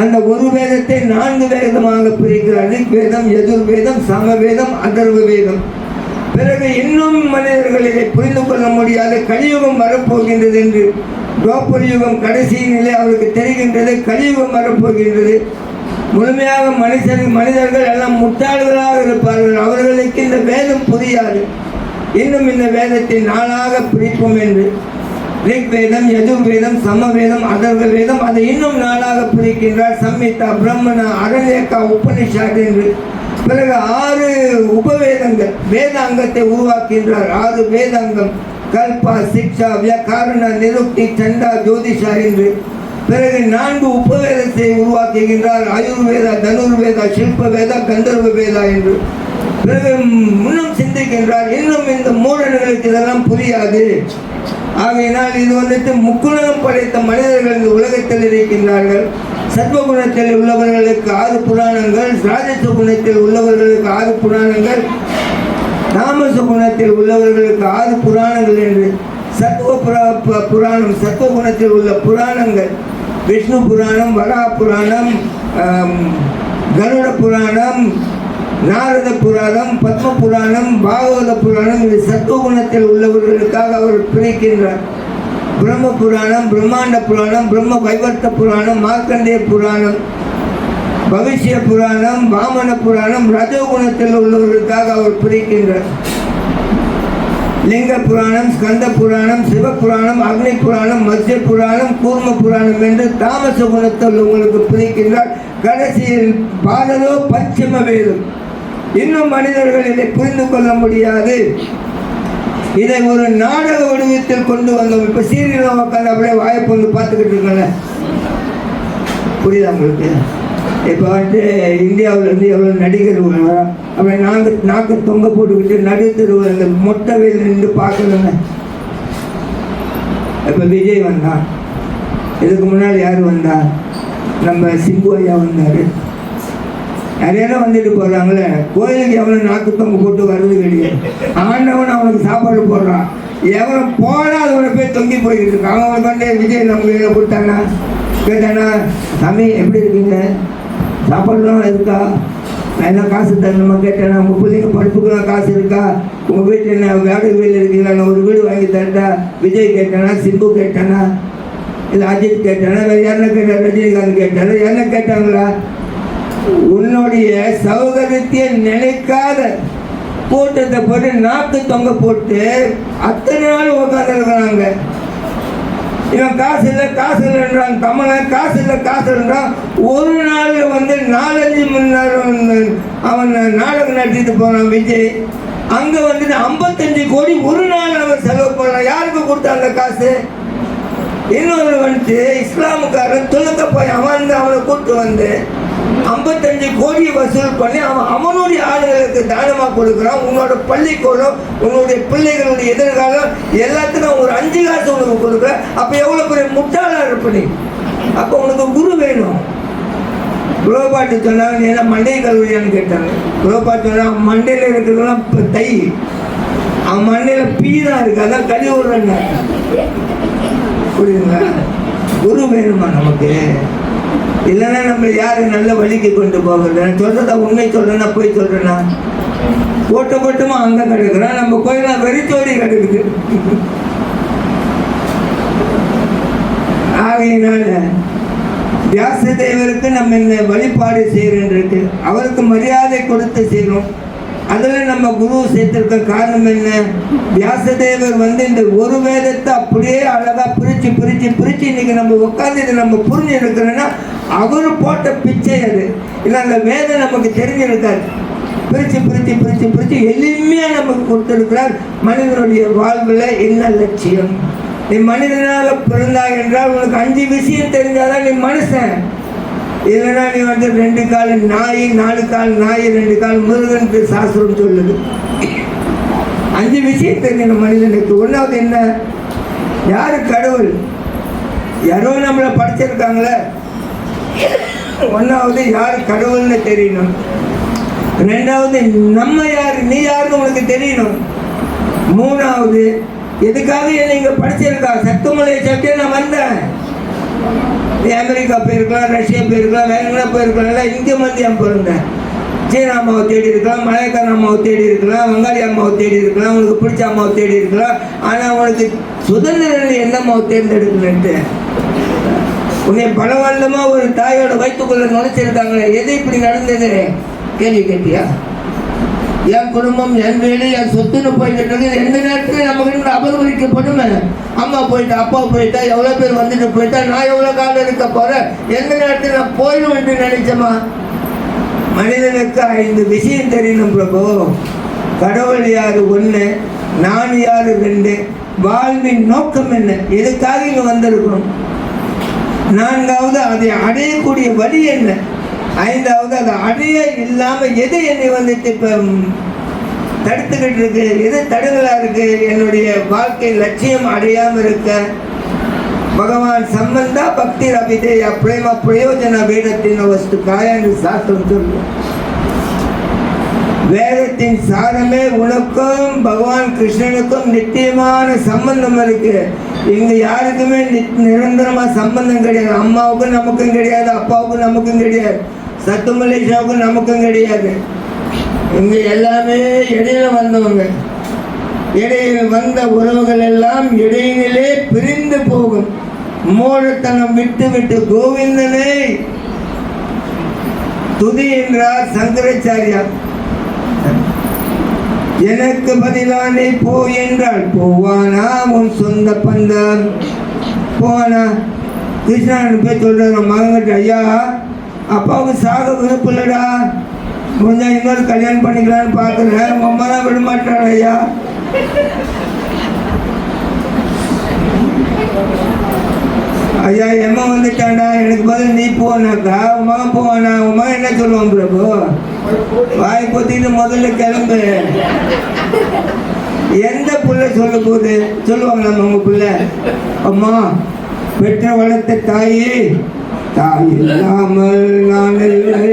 அந்த ஒரு வேதத்தை 4 வேதமாக பிரிக்கிறார். ரிக்வேதம், யஜுர்வேதம், சமவேதம், அதர்வ வேதம். பிறகு இன்னும் மனிதர்கள் இதை புரிந்து கொள்ள முடியாது. கலியுகம் வரப்போகின்றது என்று துவாபர யுகம் கடைசி நிலை அவருக்கு தெரிகின்றது. கலியுகம் வரப்போகின்றது. முழுமையாக மனிதர்கள் எல்லாம் முட்டாள்களாக இருப்பார்கள். அவர்களுக்கு இந்த வேதம் புரியாது. இன்னும் இந்த வேதத்தை 4ஆக பிரிப்போம் என்று ரிக்வேதம், யஜுர்வேதம், சமவேதம், அதர்வ வேதம், அதை இன்னும் 4ஆக பிரிக்கின்றார். சம்ஹிதா, பிரம்மணா, அரண்யக்கா, உபனிஷத் என்று. பிறகு 6 உபவேதங்கள் வேதாங்கத்தை உருவாக்கின்றார். 6 வேதாங்கம்: கல்பா, சிக்ஷா, வியாக்கரண, நிருக்தி, சண்டா, ஜோதிஷா என்று. பிறகு 4 உபவேதத்தை உருவாக்குகின்றார். ஆயுர்வேதா, தனுர்வேதா, சில்ப வேதா, கந்தர்வ வேதா என்று. பிறகு இன்னும் சிந்திக்கின்றார். இன்னும் இந்த மூடர்களுக்கு இதெல்லாம் புரியாது. ஆகையினால் இது வந்துட்டு முக்குணம் படைத்த மனிதர்கள் இந்த உலகத்தில் இருக்கின்றார்கள். சத்வகுணத்தில் உள்ளவர்களுக்கு 6 புராணங்கள், ராஜச குணத்தில் உள்ளவர்களுக்கு 6 புராணங்கள், தாமச குணத்தில் உள்ளவர்களுக்கு 6 புராணங்கள் என்று. புராணம் சத்வகுணத்தில் உள்ள புராணங்கள் விஷ்ணு புராணம், வரா புராணம், கருட புராணம், நாரத புராணம், பத்ம புராணம், பாகவத புராணம். இது சத்துவகுணத்தில் உள்ளவர்களுக்காக அவர் பிரிக்கின்றார். பிரம்ம புராணம், பிரம்மாண்ட புராணம், பிரம்ம வைவர்த்த புராணம், மார்க்கண்டேய புராணம், பவிஷ்ய புராணம், வாமன புராணம். ரஜோகுணத்தில் உள்ளவர்களுக்காக அவர் பிரிக்கின்றார். லிங்க புராணம், ஸ்கந்த புராணம், சிவபுராணம், அக்னி புராணம், மத்ய புராணம், கூர்ம புராணம் என்று தாமச குணத்தில் உங்களுக்கு பிரிக்கின்றார். கடைசியில் பாலதோ பஞ்சம வேதம். இன்னும் மனிதர்கள் இதை புரிந்து கொள்ள முடியாது. இதை ஒரு நாடக வடிவத்தில் கொண்டு வந்தோம். இப்போ சீரியல் உட்காந்து அப்படியே வாய்ப்பு வந்து பார்த்துக்கிட்டு இருக்கல, புரியுதா உங்களுக்கு? இப்போ வந்துட்டு இந்தியாவிலேருந்து எவ்வளோ நடிகர் வருவாங்க, அப்படி நாக்கு தொங்க போட்டுக்கிட்டு நடுத்தருவ அந்த மொட்டை வெயில் நின்று பார்க்கணுங்க. இப்போ விஜய் வந்தான், இதுக்கு முன்னாடி யார் வந்தா? நம்ம சிம்பு ஐயா வந்தார். நிறைய வந்துட்டு போகிறாங்களே, கோயிலுக்கு எவ்வளோ நாக்கு தொங்க போட்டு வர்றது கிடையாது. ஆண்டவன் அவனுக்கு சாப்பாடு போடுறான், எவ்வளோ போனால் அதோட போய் தொங்கி போய்கிட்டு இருக்கான். அவனுக்கு வந்து விஜய் நம்ம கையில் கொடுத்தானா, கேட்டானா, சாமி எப்படி இருக்கீங்க, சாப்பாடுலாம் இருக்கா, நான் என்ன காசு தரணுமா கேட்டேன்னா, உங்கள் பிள்ளைங்க படிப்புக்கெல்லாம் காசு இருக்கா, உங்கள் வீட்டில் என்ன வேலை வீடு இருக்கீங்களா, நான் ஒரு வீடு வாங்கி தரட்டா? விஜய் கேட்டானா, சிம்பு கேட்டானா, இல்லை அஜித் கேட்டானா, வேறு யாருன்னா கேட்டா? ரஜினிகாந்த் கேட்டானா? என்ன கேட்டாங்களா? உன்னுடைய சௌகரியத்தை நினைக்காத கூட்டத்தை போட்டு நாக்கு தொங்க போட்டு அத்தனை நாள் உட்காந்துருக்கிறாங்க. இவன் காசு இல்லைன்றான், தமிழன் காசு இல்லைன்றான். ஒரு நாள் வந்து 4-5 மணி நேரம் அவன் நாடகம் நடத்திட்டு போனான் விஜய். அங்கே வந்துட்டு 55 கோடி ஒரு நாள் அவன் செலவு பண்ணான். யாருக்கு கொடுத்தான் அந்த காசு? இன்னொரு வந்துட்டு இஸ்லாமுக்காரன் தொழுக்க போய் அவன் அவனை கூப்பிட்டு வந்து 55 கோடியை வசூல் பண்ணி அவனுடைய ஆளுகளுக்கு தானமாக கொடுக்குறான். உன்னோட பள்ளிக்கூடம், உன்னுடைய பிள்ளைகளுடைய எதிர்காலம் எல்லாத்துக்கும் ஒரு 5 காசு உனக்கு கொடுக்குற. அப்போ எவ்வளோ பெரிய முட்டாளாக இருப்ப நீ? அப்போ உனக்கு குரு வேணும். குலோபாட்டு சொன்னாங்க, நீ என்ன மண்டை கல்வியான்னு கேட்டாங்க. குலோபாட்டு சொன்னாங்க, மண்டையில் இருக்கிறதுலாம் இப்போ தை, அவன் மண்டையில் பீ தான் இருக்குது, அதான் கழி விடுறேங்க. புரியுதுங்களா? குரு வேணுமா நமக்கு? இல்லைன்னா நம்ம யாரு நல்ல வழிக்கு கொண்டு போகிறது? சொல்றதா உண்மை சொல்றேன்னா போய் சொல்றேன்னா? போட்டமா அங்க கிடக்குறான், நம்ம கோயிலா வெறிச்சோடி கிடக்குது. ஆகையினால வியாசதேவருக்கு நம்ம இந்த வழிபாடு செய்யறோன்றது, அவருக்கு மரியாதை கொடுத்து செய்யணும். அதில் நம்ம குரு சேர்த்திருக்க காரணம் என்ன? வியாசதேவர் வந்து இந்த ஒரு வேதத்தை அப்படியே அழகாக பிரித்து இன்னைக்கு நம்ம உட்காந்து இதை நம்ம புரிஞ்சு இருக்கிறோன்னா அவர் போட்ட பிச்சை அது. இல்லை அந்த வேதம் நமக்கு தெரிஞ்சிருக்காது. பிரித்து எளிமையாக நமக்கு கொடுத்திருக்கிறார். மனிதனுடைய வாழ்வில் என்ன லட்சியம்? நீ மனிதனாக பிறந்தாய் என்றால் உனக்கு 5 விஷயம் தெரிஞ்சாதான் நீ மனுஷன். இல்லைன்னா நீ வந்து 2 கால் நாய், 4 கால் நாய், 2 கால் முருகன் சாஸ்திரம் சொல்லுது. 5 விஷயம் தெரிஞ்ச மனிதனுக்கு. 1வது என்ன? யாரு கடவுள்? யாரோ நம்மளை படைச்சிருக்காங்களே, ஒன்றாவது யார் கடவுள்னு தெரியணும். ரெண்டாவது நம்ம யார், நீ யாருன்னு உனக்கு தெரியணும். மூணாவது எதுக்காக என்னை இங்கே படிச்சிருக்கா? சத்துமலை சட்டே நான் வந்தேன். நீ அமெரிக்கா போயிருக்கலாம், ரஷ்யா போயிருக்கலாம், வேற எங்கன்னா போயிருக்கலாம். இங்கே வந்து என் பிறந்தேன். சீன அம்மாவை தேடி இருக்கலாம், மலையக்கார அம்மாவை தேடி இருக்கலாம், வங்காளி அம்மாவை தேடி இருக்கலாம், உனக்கு பிடிச்ச அம்மாவை தேடி இருக்கலாம். ஆனால் உனக்கு சுதந்திரம் எந்த அம்மாவை தேர்ந்தெடுக்கணுன்ட்டு உன்னை பலவல்லமாக ஒரு தாயோட வயிற்றுக்குள்ள நுழைச்சிருக்காங்களே, எது இப்படி நடந்தது கேள்வி கேட்டியா? என் குடும்பம், என் வேலை, என் சொத்துன்னு போய்கிட்டு இருக்கு. எந்த நேரத்தில் நமக்கு அபகரிக்கப்படுமே. அம்மா போயிட்டா, அப்பா போயிட்டா, எவ்வளோ பேர் வந்துட்டு போயிட்டா, நான் எவ்வளோ காலம் இருக்க போகிறேன், எந்த நேரத்தில் நான் போயிடும் என்று நினைச்சோமா? மனிதனுக்கு 5 விஷயம் தெரியணும் பிரபு. கடவுள் யாரு 1, நான் யாரு 2, வாழ்வின் நோக்கம் என்ன, எதுக்காக இங்கே வந்திருக்கணும், 4வது அதை அடையக்கூடிய வழி என்ன, 5வது அதை அடைய இல்லாமல் எது என்னை வந்துட்டு இப்போ தடுத்துக்கிட்டு இருக்கு, எது தடுகளாக இருக்கு, என்னுடைய வாழ்க்கை லட்சியம் அடையாமல் இருக்க. பகவான் சம்பந்தா பக்தி அபிதேய பிரேம பிரயோஜன வேதத்தின் வஸ்து காய என்று சாஸ்திரம் சொல்லும். வேதத்தின் சாரமே உனக்கும் பகவான் கிருஷ்ணனுக்கும் நித்தியமான சம்பந்தம் இருக்கு. இங்க யாருக்குமே நிரந்தரமா சம்பந்தம் கிடையாது. அம்மாவுக்கும் நமக்கும் கிடையாது, அப்பாவுக்கும் நமக்கும் கிடையாது, சத்துமலேஷாவுக்கும் நமக்கும் கிடையாது. இங்க எல்லாமே இடையில வந்தவங்க. இடையில் வந்த உறவுகள் எல்லாம் இடையிலே பிரிந்து போகும். மூடத்தனம் விட்டு விட்டு கோவிந்தனை துதி என்றார் சங்கராச்சாரியா. எனக்கு பதிலானே போ என்றால் போவானா உன் சொந்த பந்தம்? போவானா? கிருஷ்ணன் போய் சொல்ற மகன்கிட்ட, ஐயா அப்பாவுக்கு சாக விருப்பம் இல்லடா, கொஞ்சம் இன்னொரு கல்யாணம் பண்ணிக்கலான்னு பார்க்குறேன், உங்க அம்மா தான் விட மாட்டாள் ஐயா. ஐயா எம்மா வந்துட்டாண்டா, எனக்கு பதில் நீ போனாக்கா உன் மகன் போவானா? உன் மகன் என்ன சொல்லுவான் பிரபு? வாய் பொத்திட்டு முதல்ல கிளம்பு. எந்த பிள்ளை சொல்ல போகுது சொல்லுவாங்க நம்ம உங்க பிள்ளை, அம்மா பெற்ற வளர்த்த தாயே, தாய் இல்லாமல் நான் இல்லை.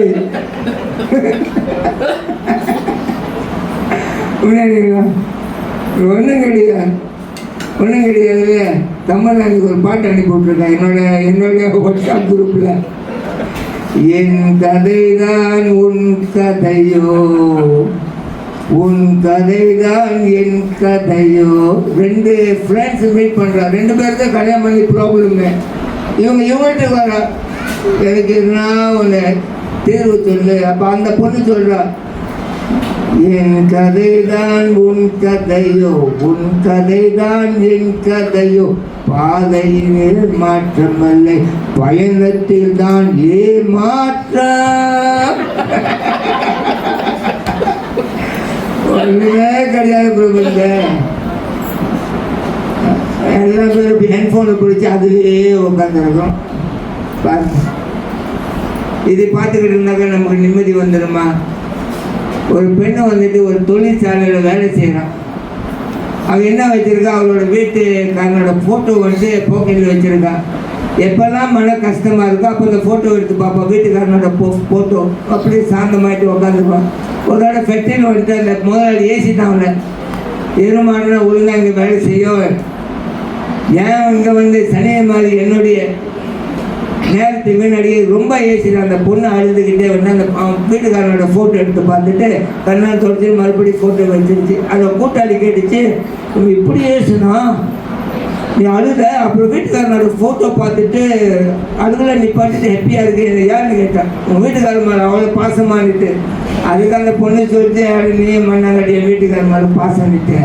ஒன்றும் கிடையாது, ஒன்றும் கிடையாது. தமிழ்நாட்டுக்கு ஒரு பாட்டு அனுப்பி விட்டுருக்கேன் என்னுடைய ஒர்க் ஷாப் குரூப்பில். என் கதைதான் உன் கதையோ, உன் கதைதான் என் கதையோ. 2 ஃப்ரெண்ட்ஸ் மீட் பண்ணுறா, 2 பேர் தான் கல்யாணம் பண்ணி ப்ராப்ளமே. இவங்கள்ட்ட வரா, எனக்கு என்ன ஒன்று தீர்வு சொல்லு. அப்போ அந்த பொண்ணு சொல்கிறா, என் கதைதான் உன் கதையோ, உன் கதைதான் என் கதையோ, பாதையில் மாற்றமில்லை, பயணத்தில் தான் ஏமாற்றம். ஒன்றுமே கிடையாது பிரபுங்க. எல்லா பேரும் ஹெட்ஃபோனை பிடிச்சி அதுலேயே உட்காந்துருக்கோம். பாருங்க, இதை பார்த்துக்கிட்டு இருந்தாக்க நமக்கு நிம்மதி வந்துடுமா? ஒரு பெண்ணை வந்துட்டு ஒரு தொழிற்சாலையில் வேலை செய்கிறான். அவள் என்ன வச்சுருக்கா, அவளோட வீட்டுக்காரனோட ஃபோட்டோ வந்து பாக்கெட்டில் வச்சுருக்கா. எப்போல்லாம் மன கஷ்டமாக இருக்கோ அப்போ அந்த ஃபோட்டோ எடுத்து பார்ப்பா, வீட்டுக்காரனோட ஃபோட்டோ. அப்படியே சாந்தமாயிட்டு உட்காந்துருப்பான். ஒரு தடவை ஃபெக்டரியில் வந்துட்டு அந்த முதலாளி ஏசிட்டான் அவனை, எருமானா ஒழுங்காக இங்கே வேலை செய்ய, ஏன் இங்கே வந்து சனியை மாதிரி என்னுடைய நேரத்தை வீணடியே ரொம்ப ஏசிட்டான். அந்த பொண்ணு அழுதுகிட்டே வந்து அந்த வீட்டுக்காரனோட ஃபோட்டோ எடுத்து பார்த்துட்டு கண்ணால் தொடச்சி மறுபடியும் ஃபோட்டோ வச்சிருச்சு. அதை கூட்டாளி கேட்டுச்சு, இப்படி ஏசுனா நீ அழுத, அப்புறம் வீட்டுக்காரனோட ஃபோட்டோ பார்த்துட்டு அழுகல நீ பார்த்துட்டு ஹெப்பியாக இருக்கு யாருன்னு கேட்டான். உங்கள் வீட்டுக்காரர் மேலே அவ்வளோ பாசமானிட்டு. அதுக்கு அந்த பொண்ணு சொல்லிட்டு, நீ மண்ணாங்கட்டிய வீட்டுக்காரர் மேலே பாசம்னுட்டு.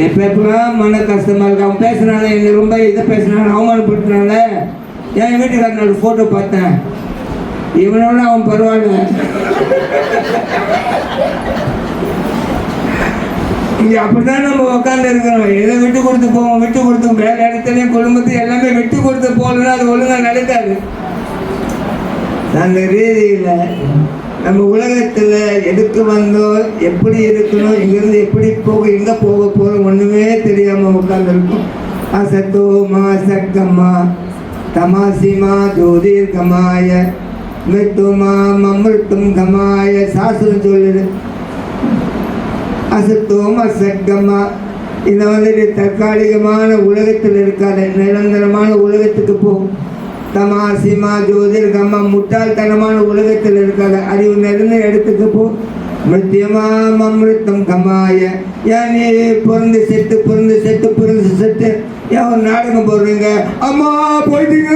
எப்பெல்லாம் மன கஷ்டமாக இருக்கு, அவன் பேசுனால என்னை ரொம்ப இதை பேசுனால அவமானப்படுத்தினால என் வீட்டுக்காரனோட ஃபோட்டோ பார்த்தேன், இவனோட அவன் பரவாயில்ல. இங்கே அப்படிதான் நம்ம உட்காந்து இருக்கிறோம். எதை விட்டு கொடுத்து போவோம், விட்டு கொடுத்து வேலை இடத்துலையும் குடும்பத்தையும் எல்லாமே விட்டு கொடுத்து போகலன்னா அது ஒழுங்காக நடக்காது. அந்த ரீதியில் நம்ம உலகத்தில் எதுக்கு வந்தோம், எப்படி இருக்கணும், இங்கேருந்து எப்படி எங்கே போக போகிறோம் ஒன்றுமே தெரியாமல் உட்காந்துருக்கோம். அசத்தோ மா சக்கம்மா தமாசிமா ஜோதிர்கமாய மிருத்துமாம் அமிர்தம் கமாய சாஸ்திரம் சொல்லுது. அசத்தோம் அசத்கமா. இந்த வந்துட்டு தற்காலிகமான உலகத்தில் இருக்காத நிரந்தரமான உலகத்துக்கு போகும். தமாசிமா ஜோதிர் கம்மா முட்டாள்தனமான உலகத்தில் இருக்காத அறிவு நிறைந்த இடத்துக்கு போ. மிருத்தியமாம் அமிர்தம் கமாய. ஏன் நீ பிறந்து செத்து ஏன் ஒரு நாடகம் போடுறீங்க? அம்மா போயிட்டீங்க.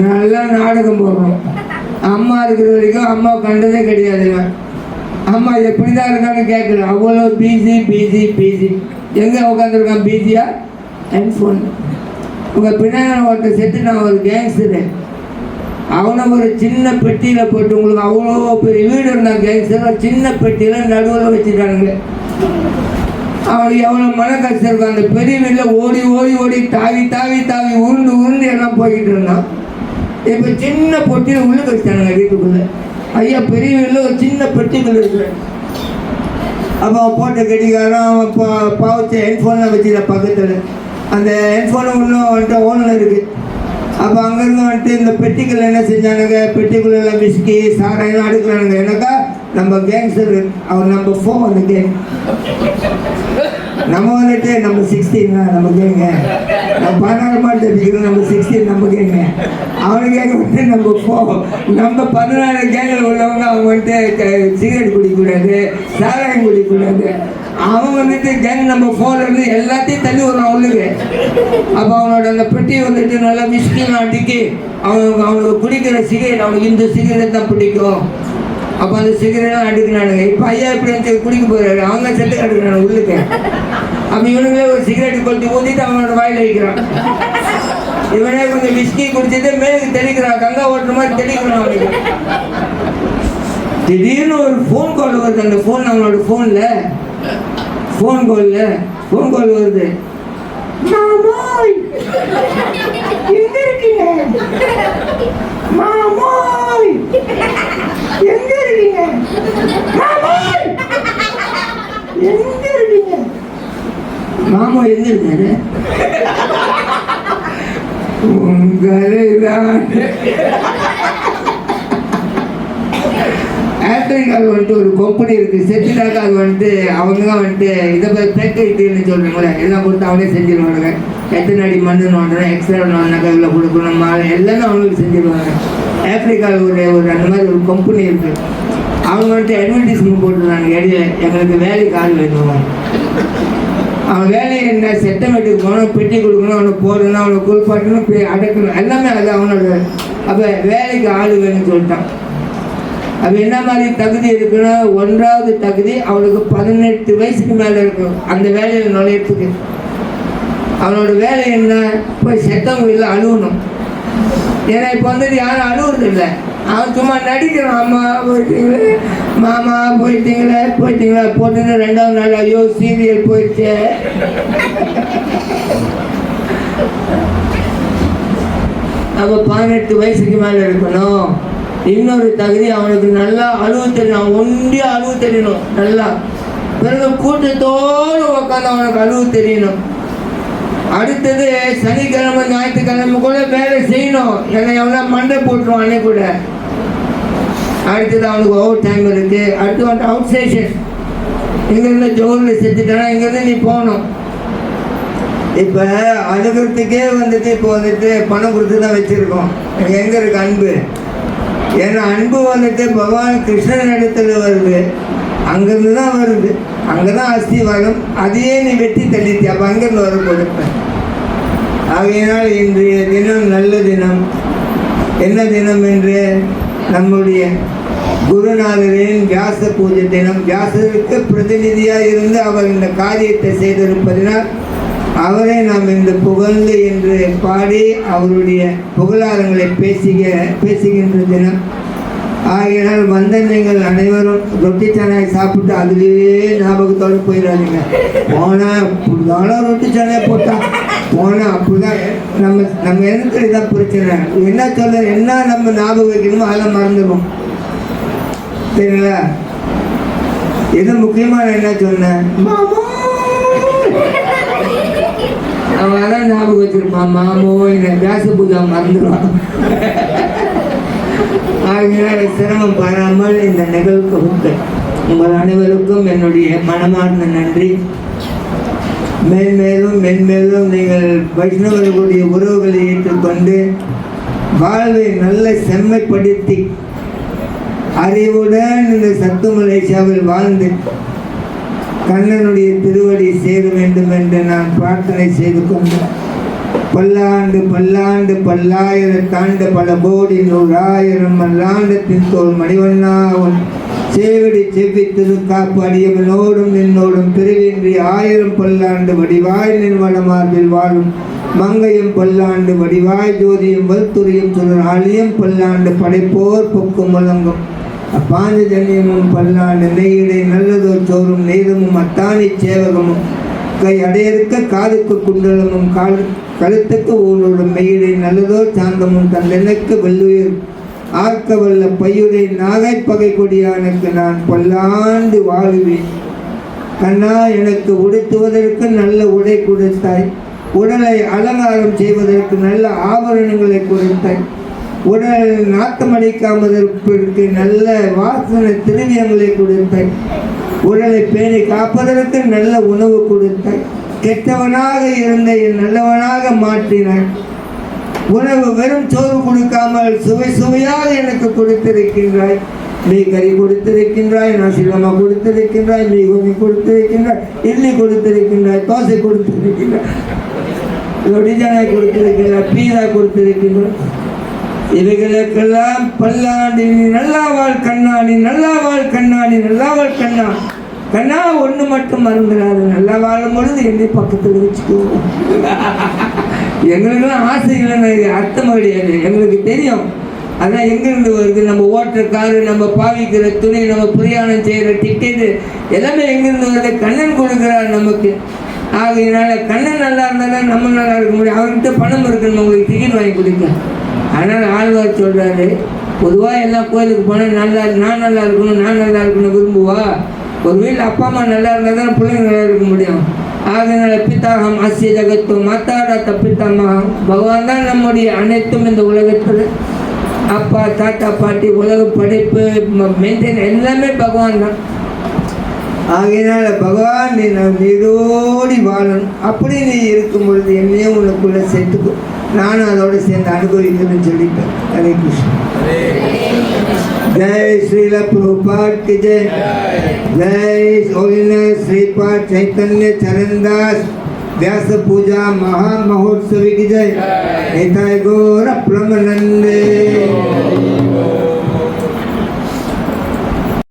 நல்லா நாடகம் போடுறோம். அம்மா இருக்கிற வரைக்கும் அம்மா கண்டதே கிடையாது. அம்மா எப்படிதான் இருக்கான்னு கேட்குறேன். அவ்வளோ பிஸி. எங்கே உட்காந்துருக்கான் பிஸியா? ஹெட்ஃபோன். உங்கள் பின்னாடி ஒருத்தர் செத்து நான் ஒரு கேங்ஸ்டரு. அவனை ஒரு சின்ன பெட்டியில் போட்டு உங்களுக்கு அவ்வளோ பெரிய வீடு இருந்தான் கேங்ஸ்டர் சின்ன பெட்டியில் நடுவில் வச்சுட்டானுங்க. அவனுக்கு எவ்வளோ மன கஷ்டம் இருக்கும். அந்த பெரிய வீட்டில் ஓடி தாவி உருண்டு எல்லாம் போய்கிட்டு இருந்தான். இப்போ சின்ன பொட்டியில் உள்ள வச்சுட்டானுங்க வீட்டுக்குள்ளே. ஐயா பெரிய வீட்டில் ஒரு சின்ன பெட்டிக்குள்ள இருக்கு. அப்போ அவன் போட்ட கெடிகாரம் அவன் பாவச்ச ஹெட்ஃபோன்லாம் வச்சுருக்க பக்கத்தில். அந்த ஹெட்ஃபோனை இன்னும் வந்துட்டு ஓனில் இருக்குது. அப்போ அங்கேருந்து வந்துட்டு இந்த பெட்டிக்குள்ள என்ன செஞ்சானுங்க? பெட்டிக்குள்ள விஸ்கி சாராயெல்லாம் அடுக்கிறானுங்க. எனக்கா நம்ம கேங்ஸ்டர் அவர் நம்ம 4 அந்த கேங். நம்ம வந்துட்டு நம்ம 16 நம்ம கேங்க. நம்ம 16 மாட்டு அடிக்கிறோம். நம்ம 16 நம்ம கேங்க. அவனுக்கு கேட்க வந்துட்டு நம்ம 4. நம்ம 16 கேங்கில் உள்ளவங்க அவங்க வந்துட்டு சிகரெட் குடிக்கக்கூடாது, சாராயம் குடிக்கக்கூடாது. அவன் வந்துட்டு கேங் நம்ம 4 எல்லாத்தையும் தள்ளி வருவான் உள்ளுக்கு. அப்போ அவனோட அந்த பெட்டியை வந்துட்டு நல்லா விஸ்கிலாம் அடிக்கி அவனுக்கு குடிக்கிற சிகரெட் அவனுக்கு இந்த சிகரெட் தான் பிடிக்கும். அப்போ அந்த சிகரெட்லாம் அடிக்கிறானுங்க. இப்போ ஐயா எப்படி குடிக்க போகிறாரு? அவங்க செத்து அடிக்கிறானு உள்ளுக்கு. அப்போ இவனுங்களே ஒரு சிகரெட் கொளுத்தி ஊற்றிட்டு அவனோட வாயில் வைக்கிறான். இவனே கொஞ்சம் விஸ்கி குடிச்சிட்டு மேலுக்கு தெளிக்கிறான். கங்கா ஓட்டுற மாதிரி தெளிக்கிறான் அவனுக்கு. திடீர்னு ஒரு ஃபோன் கால் வருது. அந்த ஃபோன் அவனோட ஃபோன் கால் வருது. மாமோய் எங்க இருக்கீங்க? மாமோய் எங்க இருக்கீங்க? மாமோய் எங்க இருக்கீங்க? மாமா எங்க இருக்காரு? உங்களைதான். ஆப்பிரிக்காவில் வந்துட்டு ஒரு கம்பெனி இருக்குது. செஞ்சுட்டாக்க அது வந்துட்டு அவங்க தான் வந்துட்டு இதை பேக்கரிட்டுன்னு சொல்கிறீங்களே எல்லாம் கொடுத்து அவங்களே செஞ்சிருவாங்க. எத்தனை அடி மண்ணு நோண்டணும், எக்ஸ்ட்ரா நோண்டினாக்கா இவ்வளோ கொடுக்கணும், மாலை எல்லாமே அவங்களுக்கு செஞ்சிருவாங்க. ஆப்பிரிக்காவில் ஒரு அந்த மாதிரி ஒரு கம்பெனி இருக்குது. அவங்க வந்துட்டு அட்வர்டைஸ்மெண்ட் போட்டுருந்தாங்க. இடையில எங்களுக்கு வேலைக்கு ஆள் வேணும். அவன் வேலையை என்ன செட்டமெட்டுக்கு போகணும், பெட்டி கொடுக்கணும், அவனை போடணும், அவனை குளிப்பாட்டணும், அடக்கணும், எல்லாமே அது அவனோட. அப்போ வேலைக்கு ஆள் வேணும்னு சொல்லிட்டான். அப்போ என்ன மாதிரி தகுதி இருக்குன்னா, 1வது தகுதி அவனுக்கு 18 வயசுக்கு மேலே இருக்கும் அந்த வேலையில் நுழையத்துக்கு. அவனோட வேலை என்ன? போய் செத்தவங்க இல்லை அழுவணும். ஏன்னா இப்போ வந்துட்டு யாரும் அழுவுறது இல்லை. அவன் சும்மா நடிக்கிறான். அம்மா போயிட்டீங்களே, மாமா போயிட்டீங்களே போட்டுன்னு 2வது நாள் ஐயோ சீரியல் போயிடுச்சு. அப்போ 18 வயசுக்கு மேலே இருக்கணும். இன்னொரு தகுதி அவனுக்கு நல்லா அழுவு தெரியணும். அவன் ஒண்டியா அழுவு தெரியணும் நல்லா. பிறகு கூட்டத்தோடு உட்காந்து அவனுக்கு அழுவு தெரியணும். அடுத்தது சனிக்கிழமை ஞாயிற்றுக்கிழமை கூட வேலை செய்யணும். ஏன்னா எவனா மண்டை போட்டுருவான் அன்னைக்கு கூட. அடுத்தது அவனுக்கு ஓவர் டைம் இருக்குது. அடுத்து வந்துட்டு அவுட் ஸ்டேஷன். இங்கேருந்து ஜோரில் செஞ்சுட்டானா இங்கேருந்து நீ போகணும். இப்போ அழுகிறதுக்கே வந்துட்டு இப்போ வந்துட்டு பணம் கொடுத்து தான் வச்சுருக்கோம். எங்கே இருக்குது அன்பு? ஏன்னா அன்பு வந்துட்டு பகவான் கிருஷ்ணன் இடத்துல வருது. அங்கேருந்து தான் வருது. அங்கே தான் அஸ்தி வரும். அதையே நீ வெட்டி தள்ளிட்டு அப்போ அங்கேருந்து வர கொடுப்பேன். ஆகையினால் இன்றைய தினம் நல்ல தினம். என்ன தினம் என்று நம்முடைய குருநாதரின் வியாச பூஜை தினம். வியாசருக்கு பிரதிநிதியாக இருந்து அவர் இந்த காரியத்தை செய்திருப்பதினால் அவரை நாம் இந்த புகழ்ந்து என்று பாடி அவருடைய புகழாரங்களை பேசுகின்ற தினம். ஆகையினால் வந்த நீங்கள் அனைவரும் ரொட்டி சாணாய் சாப்பிட்டு அதுலேயே ஞாபகத்தோடு போயிடாதீங்க. போனால் அப்படிதான் ரொட்டி சாணாய் போட்டால் போனால் அப்படிதான் நம்ம எனக்கு இதான் பிரச்சனை. என்ன சொல்ல என்ன நம்ம ஞாபகம் வைக்கணுமோ அதெல்லாம் மறந்துடும். சரிங்களா? எது முக்கியமான என்ன சொன்னேன்? அவன் அதான் ஞாபகம் வச்சிருப்பான், மாமோ என்ன வியாச பூஜா மறந்துடுவான். ஆகிய சிரமம் பாராமல் இந்த நிகழ்வுக்கு உண்டு. உங்கள் அனைவருக்கும் என்னுடைய மனமார்ந்த நன்றி. மேன்மேலும் மென்மேலும் நீங்கள் வைஷ்ணவர்களுடைய உறவுகளை ஏற்றுக்கொண்டு வாழ்வை நல்ல செம்மைப்படுத்தி அறிவுடன் இந்த சத்து மலேசியாவில் வாழ்ந்து கண்ணனுடைய திருவடி சேர வேண்டும் என்று நான் பிரார்த்தனை செய்து கொண்டேன். பல்லாண்டு பல்லாண்டு பல்லாயிரத்தாண்டு பல கோடி 100,000 மல்லாண்டத்தின் தோல் மணிவண்ணாவன் சேவடி செவ்வி திருக்காப்பு அடியவனோடும் நின்னோடும் பிரிவின்றி 1000 பல்லாண்டு வடிவாய் நின்வளமார்பில் வாழும் மங்கையும் பல்லாண்டு வடிவாய் ஜோதியும் வல்துறையும் சுடர் ஆலியம் பல்லாண்டு படைப்போர் பொக்கும் முழங்கும் அப்பாஞ்சஜன்யமும் பல்லாண்டு நெய்யிடை நல்லதோர் சோறும் நெய்தமும் அத்தானி சேவகமும் கை அடையறுக்க காதுக்கு குண்டலமும் கழுத்துக்கு ஊனோடும் மெய்யிடை நல்லதோர் சாந்தமும் தந்தெனக்கு வெள்ளுயிர் ஆர்க்க வல்ல பையுடை நாகை பகை கொடியானுக்கு நான் பல்லாண்டு வாழுவேன். கண்ணா, எனக்கு உடுத்துவதற்கு நல்ல உடை கொடுத்தாய், உடலை அலங்காரம் செய்வதற்கு நல்ல ஆபரணங்களை கொடுத்தாய், உடல் நாட்டமடிக்காமதற்கு நல்ல வாசனை திரவியங்களை கொடுத்தாய், உடலை பேணி காப்பதற்கு நல்ல உணவு கொடுத்தாய், கெட்டவனாக இருந்த என் நல்லவனாக மாற்றினாய். உணவு வெறும் சோறு கொடுக்காமல் சுவை சுவையாக எனக்கு கொடுத்திருக்கின்றாய். நீ கறி கொடுத்திருக்கின்றாய், நசிலமா கொடுத்திருக்கின்றாய், நீ கோமி கொடுத்திருக்கின்றாய், இட்லி கொடுத்திருக்கின்றாய், தோசை கொடுத்திருக்கின்றாய், ரொடிஜானை கொடுத்திருக்கின்றாய், பீஸா கொடுத்திருக்கின்றாய். இவைகளுக்கெல்லாம் பல்லாண்டு நீ நல்லா வாழ் கண்ணா, நீ நல்லா வாழ் கண்ணா, நீ நல்லா வாழ் கண்ணா. கண்ணா, ஒன்று மட்டும் மறந்துடாது, நல்லா வாழும் பொழுது என்னை பக்கத்தில் வச்சுக்கோ. எங்களுக்கெல்லாம் ஆசைகள் அர்த்தம் கிடையாது, எங்களுக்கு தெரியும். அதான் எங்கேருந்து வருது, நம்ம ஓட்டுற காரு, நம்ம பாவிக்கிற துணி, நம்ம பிரயாணம் செய்கிற டிக்கெட்டு எல்லாமே எங்கேருந்து வருது? கண்ணன் கொடுக்குறார் நமக்கு. ஆகையினால கண்ணன் நல்லா இருந்தாலும் நம்ம நல்லா இருக்க முடியும். அவர்கிட்ட பணம் இருக்குன்னு உங்களுக்கு டிக்கெட் வாங்கி கொடுக்க. அதனால் ஆழ்வார் சொல்கிறாரு, பொதுவாக எல்லாம் கோயிலுக்கு போனால் நான் நல்லா இருக்கணும் விரும்புவா. ஒரு வீட்டில் அப்பா அம்மா நல்லா இருந்தால் தான் பிள்ளைங்க நல்லா இருக்க முடியும். ஆகையினால பித்தாகம் அசிய ஜகத்துவம் மாத்தாடா தப்பித்தாமகம், பகவான் தான் நம்முடைய அனைத்தும் இந்த உலகத்தில். அப்பா தாத்தா பாட்டி உலக படைப்பு மெயின்டைன் எல்லாமே பகவான் தான். ஆகையினால பகவான் நீ நீடோடி வாழணும். அப்படி நீ இருக்கும் பொழுது என்னையும் உனக்குள்ள சேர்த்துக்கும், நானும் அதோடு சேர்ந்து அனுபவிக்கணும்னு சொல்லிட்டேன். ஹரே கிருஷ்ணா. जय श्रील प्रभुपाद की जय. जय होलिनेस श्रीपाद चैतन्य चरणदास व्यास पूजा महामहोत्सव की जय. निताय गौर ब्रह्मानंदे.